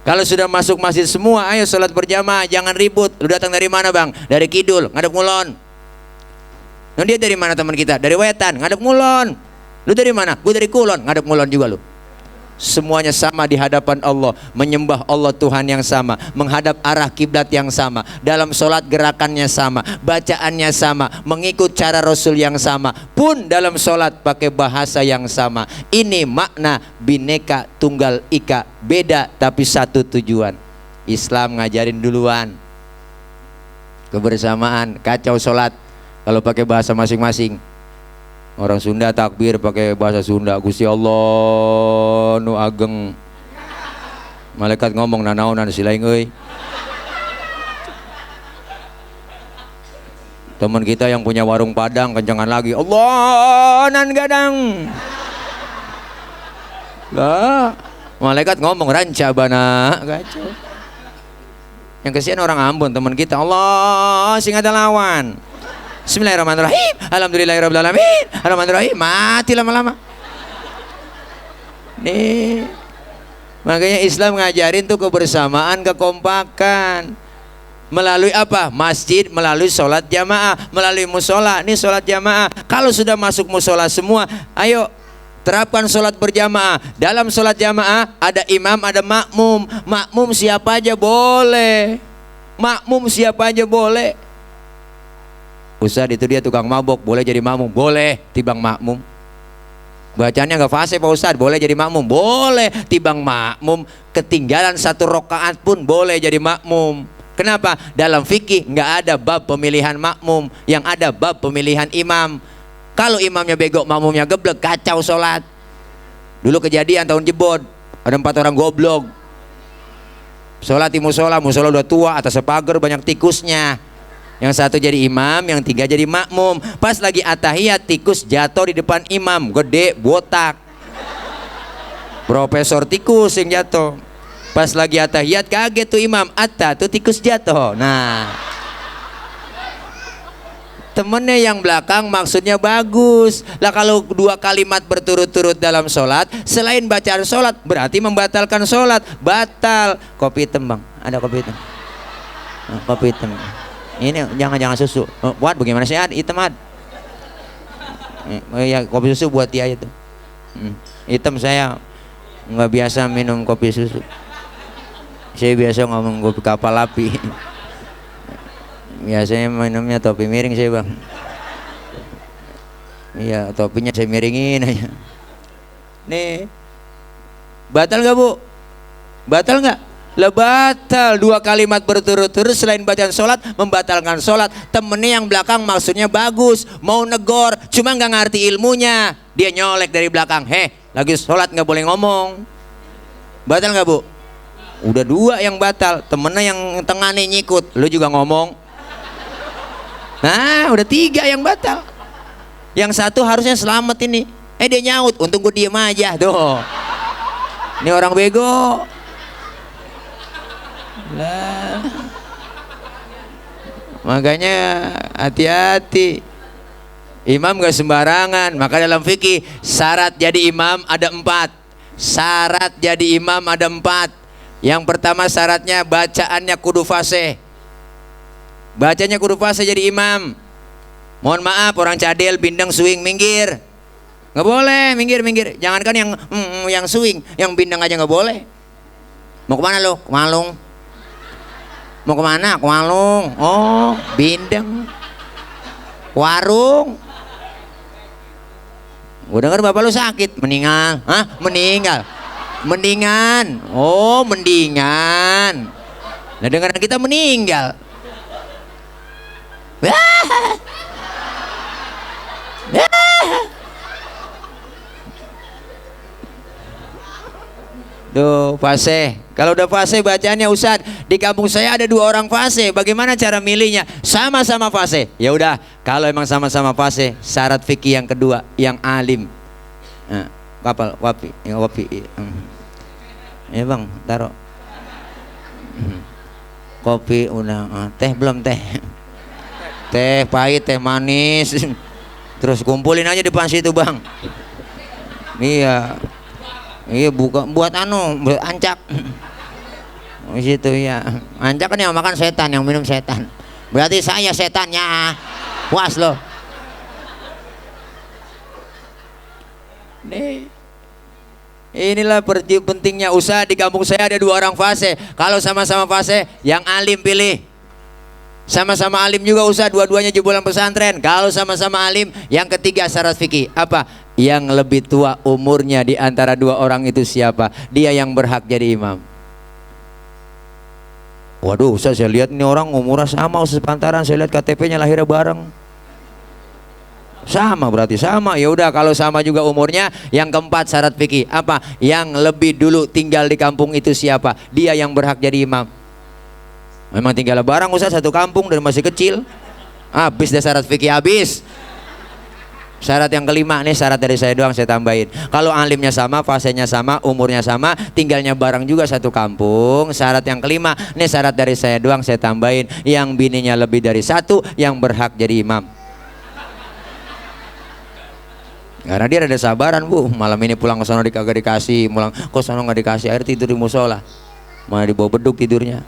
Kalau sudah masuk masjid semua, ayo sholat berjamaah, jangan ribut. Lu datang dari mana Bang? Dari Kidul, ngadep ngulon. Nah, dia dari mana teman kita? Dari Wetan, ngadep ngulon. Lu dari mana? Gue dari Kulon, ngadep ngulon juga lu. semuanya sama di hadapan Allah, menyembah Allah Tuhan yang sama, menghadap arah kiblat yang sama, dalam sholat gerakannya sama, bacaannya sama, mengikut cara Rasul yang sama, pun dalam sholat pakai bahasa yang sama. Ini makna Bhinneka Tunggal Ika, beda tapi satu tujuan. Islam ngajarin duluan kebersamaan, kacau sholat kalau pakai bahasa masing-masing. Orang Sunda takbir pakai bahasa Sunda, Gusti Allah nu ageng. Malaikat ngomong nanaonan silaing euy. Teman kita yang punya warung Padang kencangan lagi, Allah nan gadang. Lah, malaikat ngomong ranca bana, kacau. Yang kesian orang Ambon teman kita, Allah sing ada lawan. Bismillahirrahmanirrahim. Alhamdulillahirrahmanirrahim. Alhamdulillahirrahim. Mati lama-lama. Nih, makanya Islam ngajarin tuh kebersamaan, kekompakan. Melalui apa? Masjid, melalui sholat jamaah, melalui musola. Ini sholat jamaah. Kalau sudah masuk musola semua, ayo terapkan sholat berjamaah. Dalam sholat jamaah ada imam, ada makmum. Makmum siapa aja boleh. Makmum siapa aja boleh. Ustadz itu dia tukang mabok, boleh jadi makmum? Boleh, tibang makmum. Bacanya nggak fase Pak Ustadz, boleh jadi makmum? Boleh, tibang makmum. Ketinggalan satu rokaat pun boleh jadi makmum. Kenapa? Dalam fikih nggak ada bab pemilihan makmum, yang ada bab pemilihan imam. Kalau imamnya bego, makmumnya geblek, kacau sholat. Dulu kejadian tahun jebot, ada 4 orang goblok. Sholat di musola, musola udah tua, atas pagar banyak tikusnya. Yang satu jadi imam, yang 3 jadi makmum. Pas lagi atahiyat, tikus jatuh di depan imam, gede, botak. Profesor tikus yang jatuh. Pas lagi atahiyat kaget tuh imam, tuh tikus jatuh. Nah, temennya yang belakang maksudnya bagus. Lah kalau 2 kalimat berturut-turut dalam sholat, selain bacaan sholat berarti membatalkan sholat. Batal. Kopi hitam bang, ada kopi hitam. Nah, kopi hitam. Ini jangan susu. Buat bagaimana sih hitam ad? Oh ya, kopi susu buat dia itu. Hitam saya nggak biasa minum kopi susu. Saya biasa ngomong kopi kapal api. Biasanya minumnya topi miring saya bang. Iya, topinya saya miringin aja. Nih, batal nggak bu? Batal nggak? Lah batal. 2 kalimat berturut-turut selain bacaan sholat membatalkan sholat. Temennya yang belakang maksudnya bagus, mau negor, cuma nggak ngerti ilmunya. Dia nyolek dari belakang, lagi sholat nggak boleh ngomong. Batal nggak bu? Udah 2 yang batal. Temennya yang tengah nih nyikut, lu juga ngomong. Nah udah 3 yang batal. Yang satu harusnya selamat ini, dia nyaut, untung gue diem aja tuh. Ini orang bego. Lah, makanya hati-hati. Imam gak sembarangan. Maka dalam fikih syarat jadi imam ada 4. Syarat jadi imam ada 4. Yang pertama syaratnya bacaannya kudu fasih. Bacanya kudu fasih jadi imam. Mohon maaf orang cadel, bindeng, swing, minggir. Nggak boleh minggir. Jangankan yang swing, yang bindeng aja nggak boleh. Mau kemana lo? Ke Malung. Mau kemana? Ke Malung. Oh, bindeng. Warung. Gue denger bapak lu sakit, meninggal. Hah? Meninggal. Mendingan. Oh, mendingan. Nah, dengaran kita meninggal. Duh, fase. Kalau udah fase bacaannya Ustadz, di kampung saya ada 2 orang fase. Bagaimana cara milihnya? Sama-sama fase. Ya udah, kalau emang sama-sama fase, syarat fikih yang kedua, yang alim. Nah, kapal wapi, ya bang, taruh. Kopi udah, teh belum teh? Teh pahit, teh manis. Terus kumpulin aja depan situ bang. Iya. Iya buat ancak. Di situ ya. Ancak kan yang makan setan, yang minum setan. Berarti saya setannya. Puas loh. Nih. Inilah pentingnya usaha. Di kampung saya ada 2 orang fase. Kalau sama-sama fase, yang alim pilih. Sama-sama alim juga usaha, dua-duanya jebolan pesantren. Kalau sama-sama alim, yang ketiga syarat fikih. Apa? Yang lebih tua umurnya di antara 2 orang itu siapa? Dia yang berhak jadi imam. Waduh, Ustaz, saya lihat ini orang umurnya sama Ustaz pantaran. Saya lihat KTP-nya lahirnya bareng. Sama berarti sama. Ya udah, kalau sama juga umurnya, yang keempat syarat fikih. Apa? Yang lebih dulu tinggal di kampung itu siapa? Dia yang berhak jadi imam. Memang tinggal barang Ustaz satu kampung dan masih kecil. Habis dah syarat fikih, habis. Syarat yang kelima, nih syarat dari saya doang saya tambahin. Kalau alimnya sama, fasenya sama, umurnya sama, tinggalnya bareng juga satu kampung. Syarat yang kelima, nih syarat dari saya doang saya tambahin. Yang bininya lebih dari 1 yang berhak jadi imam. Karena dia ada sabaran, Bu. Malam ini pulang ke sono kagak dikasih, pulang ke sono nggak dikasih, akhir tidur di musola. Malah dibawa beduk tidurnya.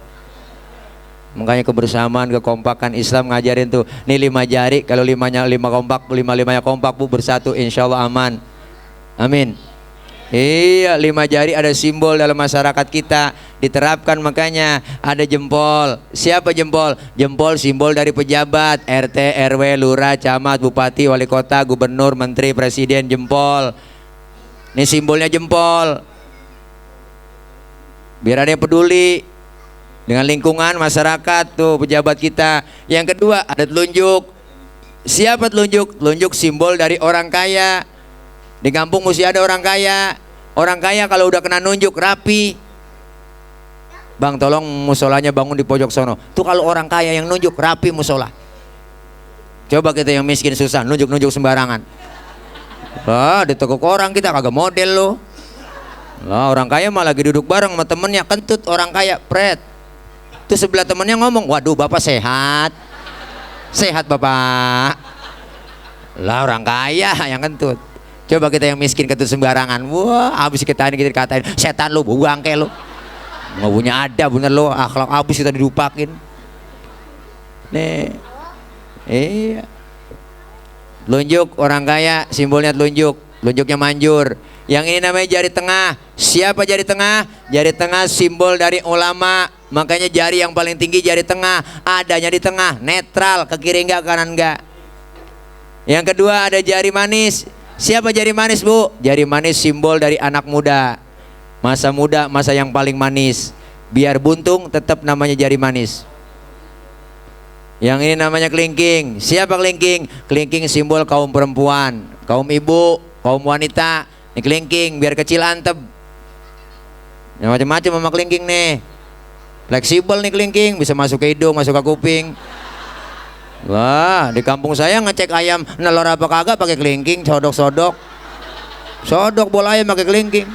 Makanya kebersamaan, kekompakan Islam ngajarin tuh. Nih 5 jari, kalau 5-nya kompak, 5-5-nya kompak, Bu, bersatu, insya Allah aman. Amin. Iya, 5 jari ada simbol dalam masyarakat kita, diterapkan. Makanya ada jempol. Siapa jempol? Jempol simbol dari pejabat, RT, RW, lurah, camat, bupati, wali kota, gubernur, menteri, presiden, jempol. Ini simbolnya jempol. Biar ada yang peduli dengan lingkungan masyarakat tuh pejabat kita. Yang kedua ada telunjuk. Siapa telunjuk? Telunjuk simbol dari orang kaya. Di kampung mesti ada orang kaya. Orang kaya kalau udah kena nunjuk rapi. Bang, tolong musolanya bangun di pojok sono. Tuh kalau orang kaya yang nunjuk rapi musola. Coba kita yang miskin susah nunjuk-nunjuk sembarangan. Ditekuk orang kita kagak model lo. Lah orang kaya malah lagi duduk bareng sama temennya, kentut orang kaya, pret. Terus sebelah temennya ngomong, waduh bapak sehat. Sehat bapak. Lah orang kaya yang kentut. Coba kita yang miskin kentut sembarangan. Wah, habis kita dikatain setan lu, bangke lu. Nggak punya ada bener lu, akhlak habis kita didupakin. Nih. Iya. Telunjuk orang kaya, simbolnya telunjuk. Telunjuknya manjur. Yang ini namanya jari tengah. Siapa jari tengah? Jari tengah simbol dari ulama. Makanya jari yang paling tinggi jari tengah. Adanya di tengah, netral, ke kiri enggak, kanan enggak. Yang kedua ada jari manis. Siapa jari manis, Bu? Jari manis simbol dari anak muda. Masa muda, masa yang paling manis. Biar buntung tetap namanya jari manis. Yang ini namanya kelingking. Siapa kelingking? Kelingking simbol kaum perempuan, kaum ibu, kaum wanita. Ini kelingking biar kecil antep. Yang macam-macam sama kelingking nih. Fleksibel nih kelingking, bisa masuk ke hidung, masuk ke kuping. Wah, di kampung saya ngecek ayam nelor apa kagak pakai kelingking, sodok-sodok. Sodok bola ayam pakai kelingking.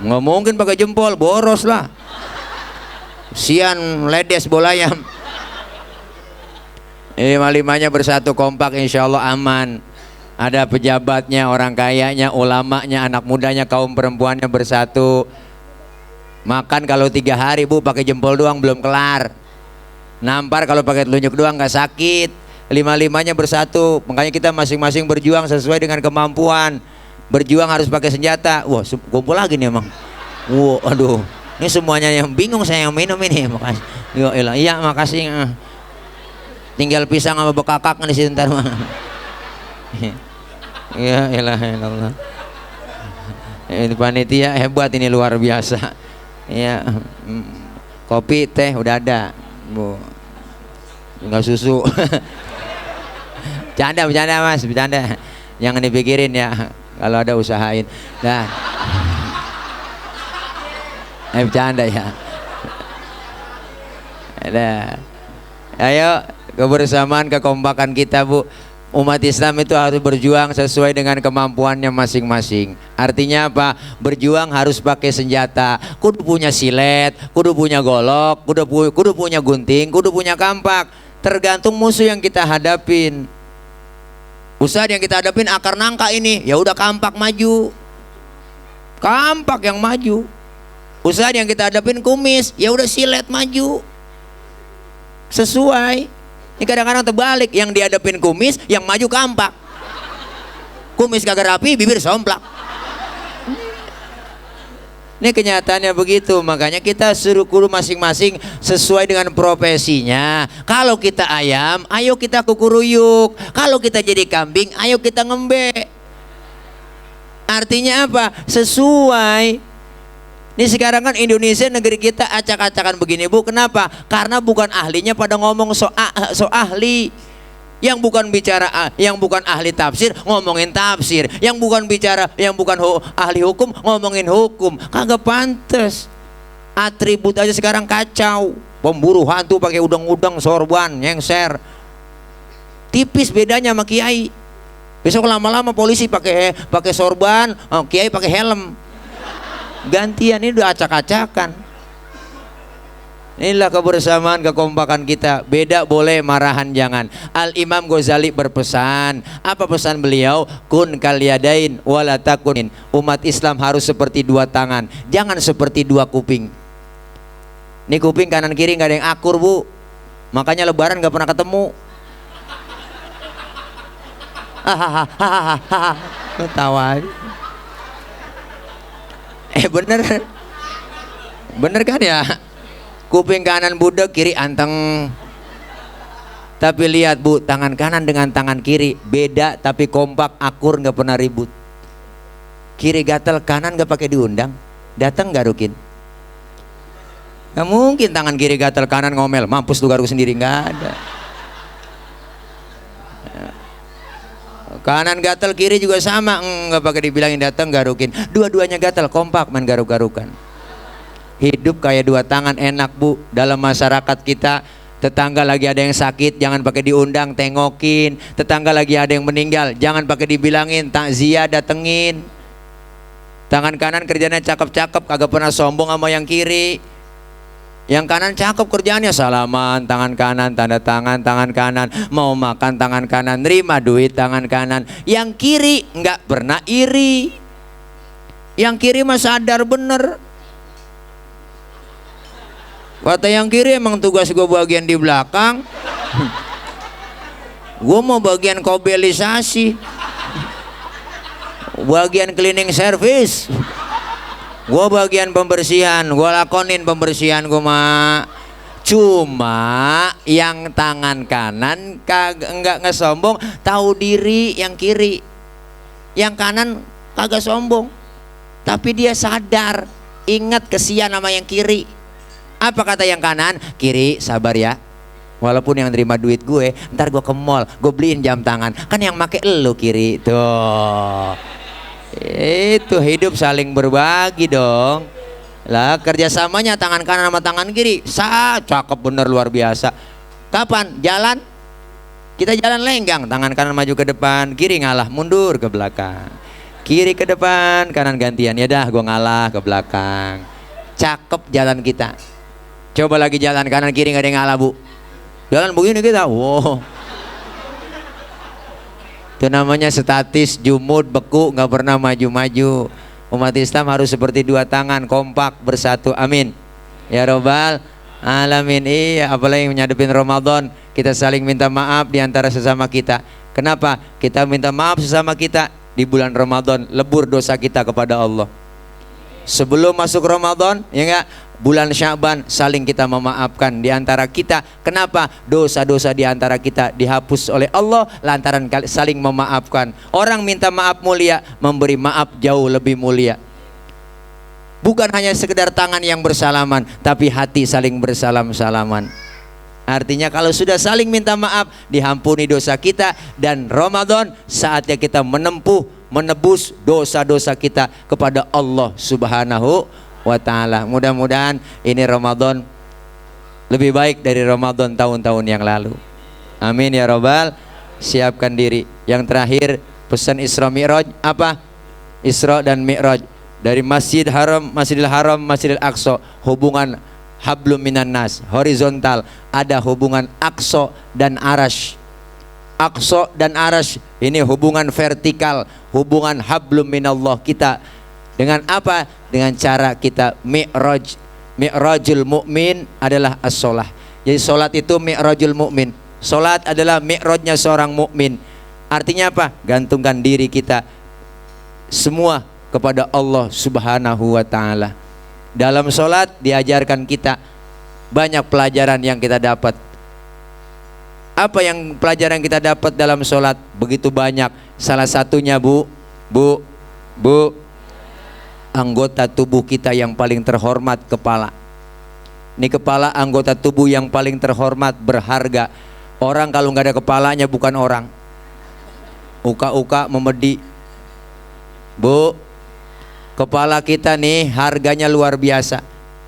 Nggak mungkin pakai jempol, boros lah. Sian ledes bola ayam. Lima-limanya bersatu kompak, insya Allah aman. Ada pejabatnya, orang kayanya, ulamanya, anak mudanya, kaum perempuannya bersatu. Makan kalau 3 hari, Bu, pakai jempol doang belum kelar. Nampar kalau pakai telunjuk doang nggak sakit. Lima-limanya bersatu. Makanya kita masing-masing berjuang sesuai dengan kemampuan. Berjuang harus pakai senjata. Wah, kumpul lagi nih emang. Wah, aduh. Ini semuanya yang bingung, saya yang minum ini. Makasih. Iya, makasih. Tinggal pisang sama bekakak di situ ntar. Ya elah Allah. Ini panitia hebat ini, luar biasa. Ya, kopi, teh udah ada, Bu. Enggak susu. Bercanda Mas, bercanda. Jangan dipikirin ya. Kalau ada usahain. Dah. Bercanda ya. Ada. Ayo kebersamaan, kekompakan kita, Bu. Umat Islam itu harus berjuang sesuai dengan kemampuannya masing-masing. Artinya apa? Berjuang harus pakai senjata. Kudu punya silet, kudu punya golok, kudu punya gunting, kudu punya kampak. Tergantung musuh yang kita hadapin. Usaha yang kita hadapin akar nangka ini, ya udah kampak maju. Kampak yang maju. Usaha yang kita hadapin kumis, ya udah silet maju. Sesuai. Ini kadang-kadang terbalik, yang dihadapin kumis, yang maju kampak. Kumis kagak rapi, bibir somplak. Ini kenyataannya begitu. Makanya kita suruh kudu masing-masing sesuai dengan profesinya. Kalau kita ayam, ayo kita kukuruyuk. Kalau kita jadi kambing, ayo kita ngembe. Artinya apa? Sesuai. Ini sekarang kan Indonesia negeri kita acak-acakan begini Bu. Kenapa? Karena bukan ahlinya pada ngomong so ahli. Yang bukan bicara, yang bukan ahli tafsir ngomongin tafsir, yang bukan bicara, yang bukan ahli hukum ngomongin hukum. Kagak pantes. Atribut aja sekarang kacau. Pemburu hantu pakai udang-udang, sorban, nyengser. Tipis bedanya sama kiai. Besok lama-lama polisi pakai sorban, kiai pakai helm. Gantian, ini udah acak-acakan. Inilah kebersamaan, kekompakan kita. Beda boleh, marahan jangan. Al-Imam Ghazali berpesan. Apa pesan beliau? Kun kalyadain wala takunin. Umat Islam harus seperti dua tangan, jangan seperti dua kuping. Ini kuping kanan kiri nggak ada yang akur Bu. Makanya lebaran nggak pernah ketemu. Ketawa. Bener kan ya? Kuping kanan budek, kiri anteng. Tapi lihat Bu, tangan kanan dengan tangan kiri beda, tapi kompak, akur, nggak pernah ribut. Kiri gatel, kanan nggak pakai diundang, datang nggak Rukin? Nggak mungkin tangan kiri gatel, kanan ngomel, mampus lu garuk sendiri, nggak ada. Kanan gatel, kiri juga sama, nggak pakai dibilangin datang garukin. Dua-duanya gatel, kompak, main garuk-garukan. Hidup kayak dua tangan enak Bu. Dalam masyarakat kita, tetangga lagi ada yang sakit, jangan pakai diundang, tengokin. Tetangga lagi ada yang meninggal, jangan pakai dibilangin, takziah, datengin. Tangan kanan kerjanya cakep-cakep, kagak pernah sombong sama yang kiri. Yang kanan cakep kerjaannya, salaman tangan kanan, tanda tangan tangan kanan, mau makan tangan kanan, nerima duit tangan kanan. Yang kiri nggak pernah iri. Yang kiri mah sadar bener. Kata yang kiri, emang tugas gue bagian di belakang. Gue mau bagian kobelisasi, bagian cleaning service. Gue bagian pembersihan, gue lakonin pembersihan gue mah. Cuma yang tangan kanan kagak enggak ngesombong, tahu diri yang kiri. Yang kanan kagak sombong, tapi dia sadar, ingat kesian sama yang kiri. Apa kata yang kanan? Kiri, sabar ya. Walaupun yang terima duit gue, ntar gue ke mall, gue beliin jam tangan. Kan yang make elu kiri tuh. Itu hidup saling berbagi dong. Lah kerjasamanya tangan kanan sama tangan kiri, cakep bener luar biasa. Kapan jalan? Kita jalan lenggang, tangan kanan maju ke depan, kiri ngalah mundur ke belakang. Kiri ke depan, kanan gantian. Ya dah, gue ngalah ke belakang. Cakep jalan kita. Coba lagi jalan kanan kiri nggak ada yang ngalah Bu. Jalan begini kita, wow. Itu namanya statis, jumud, beku, nggak pernah maju-maju. Umat Islam harus seperti dua tangan, kompak, bersatu. Amin. Ya Robbal Alamin. Iya, apalagi menyadapin Ramadan, kita saling minta maaf di antara sesama kita. Kenapa? Kita minta maaf sesama kita di bulan Ramadan, lebur dosa kita kepada Allah. Sebelum masuk Ramadan, ya enggak, bulan Sya'ban saling kita memaafkan di antara kita. Kenapa? Dosa-dosa di antara kita dihapus oleh Allah lantaran saling memaafkan. Orang minta maaf mulia, memberi maaf jauh lebih mulia. Bukan hanya sekedar tangan yang bersalaman, tapi hati saling bersalam-salaman. Artinya kalau sudah saling minta maaf, diampuni dosa kita. Dan Ramadan saatnya kita menebus dosa-dosa kita kepada Allah Subhanahu wa ta'ala. Mudah-mudahan ini Ramadan lebih baik dari Ramadan tahun-tahun yang lalu. Amin ya Robbal. Siapkan diri. Yang terakhir pesan Isra Mi'raj apa? Isra dan Mi'raj dari Masjidil Haram, Masjidil Aqsa, hubungan hablum minan nas, horizontal. Ada hubungan Aqsa dan Arash. Aqsa dan Arash ini hubungan vertikal, hubungan hablum minallah kita. Dengan apa? Dengan cara kita mi'raj. Mi'rajul mu'min adalah as-sholah. Jadi sholat itu mi'rajul mu'min. Sholat adalah mi'rajnya seorang mukmin. Artinya apa? Gantungkan diri kita semua kepada Allah Subhanahu wa ta'ala. Dalam sholat diajarkan kita banyak pelajaran yang kita dapat. Apa yang pelajaran kita dapat dalam sholat? Begitu banyak. Salah satunya bu, anggota tubuh kita yang paling terhormat, kepala. Ini kepala anggota tubuh yang paling terhormat, berharga. Orang kalau nggak ada kepalanya bukan orang. Uka-uka memedi. Bu, kepala kita nih harganya luar biasa,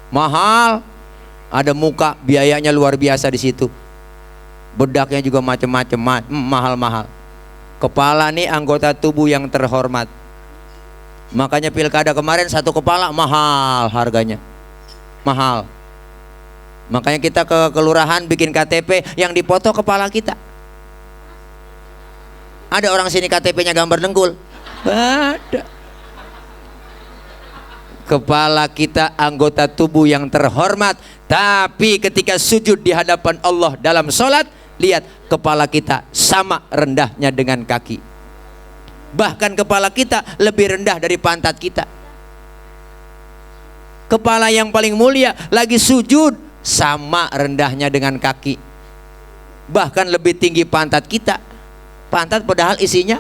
mahal. Ada muka, biayanya luar biasa di situ. Bedaknya juga macam-macam, mahal-mahal. Kepala nih anggota tubuh yang terhormat. Makanya pilkada kemarin satu kepala mahal harganya, mahal. Makanya kita ke kelurahan bikin KTP yang dipoto kepala kita. Ada orang sini KTP-nya gambar dengkul? Ada. Kepala kita anggota tubuh yang terhormat, tapi ketika sujud di hadapan Allah dalam sholat, lihat kepala kita sama rendahnya dengan kaki. Bahkan kepala kita lebih rendah dari pantat kita. Kepala yang paling mulia lagi sujud sama rendahnya dengan kaki. Bahkan lebih tinggi pantat kita. Pantat padahal isinya,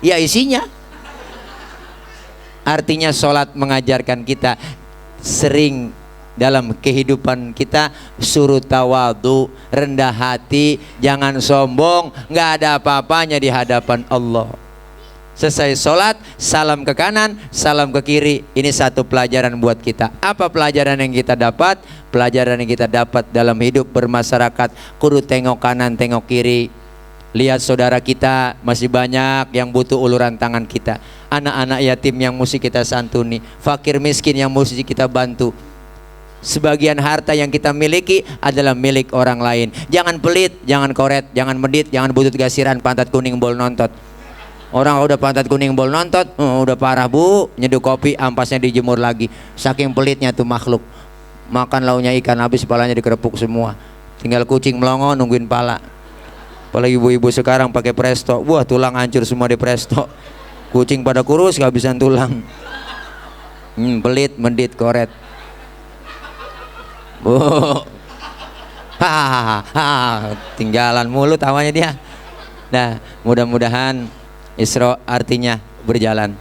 ya isinya. Artinya sholat mengajarkan kita sering dalam kehidupan kita suruh tawadu, rendah hati, jangan sombong, nggak ada apa-apanya di hadapan Allah. Selesai sholat, salam ke kanan, salam ke kiri. Ini satu pelajaran buat kita. Apa pelajaran yang kita dapat? Pelajaran yang kita dapat dalam hidup bermasyarakat, kudu tengok kanan, tengok kiri. Lihat saudara kita masih banyak yang butuh uluran tangan kita. Anak-anak yatim yang mesti kita santuni, fakir miskin yang mesti kita bantu. Sebagian harta yang kita miliki adalah milik orang lain. Jangan pelit, jangan koret, jangan medit, jangan butut gasiran, pantat kuning bol nontot. Orang udah pantat kuning bol nontot, udah parah bu, nyeduh kopi, ampasnya dijemur lagi. Saking pelitnya tuh makhluk. Makan launya ikan, habis palanya dikerepuk semua. Tinggal kucing melongo nungguin pala. Apalagi ibu-ibu sekarang pakai presto, wah tulang hancur semua di presto. Kucing pada kurus kehabisan tulang. Pelit, mendit, koret. Tinggalan mulut awalnya dia. Nah, mudah-mudahan Isra artinya berjalan.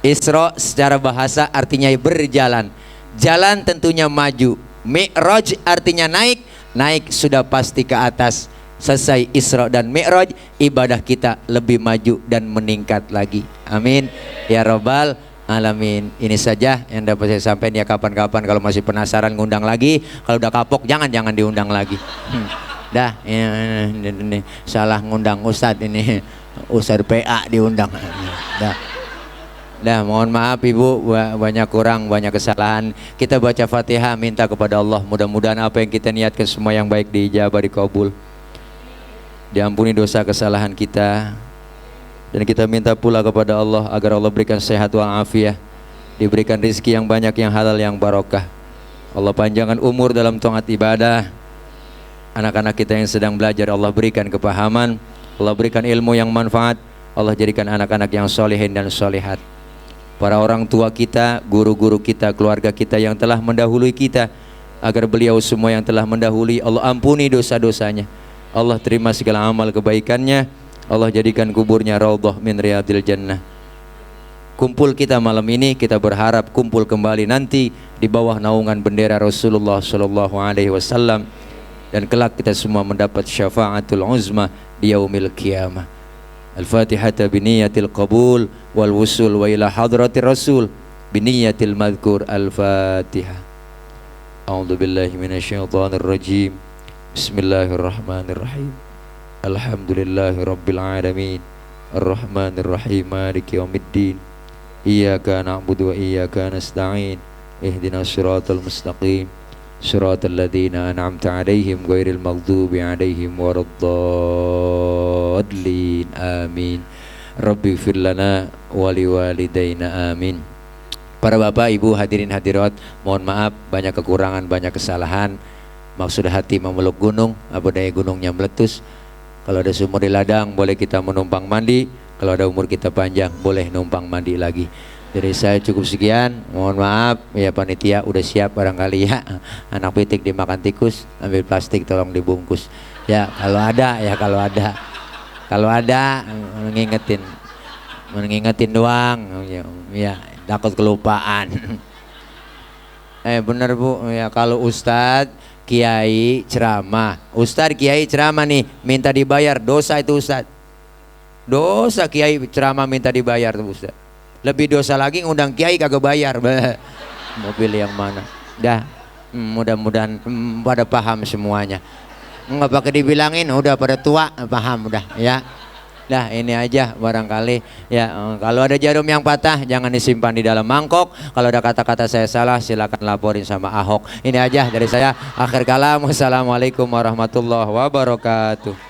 Isra secara bahasa artinya berjalan. Jalan tentunya maju. Mi'raj artinya naik. Naik sudah pasti ke atas. Selesai Isra dan Mi'raj, ibadah kita lebih maju dan meningkat lagi. Amin ya Rabbal Alamin. Ini saja yang dapat saya sampaikan. Ya kapan-kapan kalau masih penasaran ngundang lagi. Kalau udah kapok jangan diundang lagi. Dah ini salah ngundang Ustadz ini. Ustadz PA diundang. Dah mohon maaf Ibu, banyak kurang, banyak kesalahan. Kita baca Fatihah, minta kepada Allah mudah-mudahan apa yang kita niatkan semua yang baik diijabah, dikabul. Diampuni dosa kesalahan kita. Dan kita minta pula kepada Allah agar Allah berikan sehat walafiat, diberikan rezeki yang banyak, yang halal, yang barokah. Allah panjangkan umur dalam taat ibadah. Anak-anak kita yang sedang belajar Allah berikan kepahaman, Allah berikan ilmu yang manfaat, Allah jadikan anak-anak yang solehin dan solehat. Para orang tua kita, guru-guru kita, keluarga kita yang telah mendahului kita, agar beliau semua yang telah mendahului Allah ampuni dosa-dosanya, Allah terima segala amal kebaikannya, Allah jadikan kuburnya raudhah min riyadil jannah. Kumpul kita malam ini, kita berharap kumpul kembali nanti di bawah naungan bendera Rasulullah sallallahu alaihi wasallam, dan kelak kita semua mendapat syafaatul uzma di yaumil qiyamah. Al-Fatihah biniyatil qabul wal wusul wa ila hadratir rasul biniyatil madhkur. Al-Fatihah. A'udzu billahi minasyaitonir rajim. Bismillahirrahmanirrahim. Alhamdulillahi rabbil alamin. Ar-Rahmanir Rahim. Maliki yaumiddin. Iyyaka na'budu wa iyyaka nasta'in. Ihdinas siratal mustaqim. Siratal ladzina an'amta 'alaihim ghairil maghdubi 'alaihim waraddallin. Amin. Rabbi ighfir lana wa liwalidayna. Amin. Para bapak, ibu, hadirin hadirat, mohon maaf banyak kekurangan, banyak kesalahan. Maksud hati memeluk gunung, apa daya gunungnya meletus. Kalau ada sumur di ladang boleh kita menumpang mandi. Kalau ada umur kita panjang boleh numpang mandi lagi. Dari saya cukup sekian, mohon maaf ya panitia udah siap barangkali ya. Anak pitik dimakan tikus, ambil plastik tolong dibungkus. Ya kalau ada ya kalau ada mengingetin doang ya, takut kelupaan. Bener Bu ya, kalau Ustadz Kiai ceramah, Ustadz Kiai ceramah nih minta dibayar, dosa itu Ustadz. Dosa Kiai ceramah minta dibayar tuh Ustadz. Lebih dosa lagi ngundang Kiai kagak bayar. Mau pilih yang mana? Dah, mudah-mudahan pada paham semuanya. Nggak pakai dibilangin, udah pada tua paham udah ya. Dah ini aja barangkali ya. Kalau ada jarum yang patah jangan disimpan di dalam mangkok. Kalau ada kata-kata saya salah silakan laporin sama Ahok. Ini aja dari saya. Akhir kalam. Wassalamualaikum warahmatullahi wabarakatuh.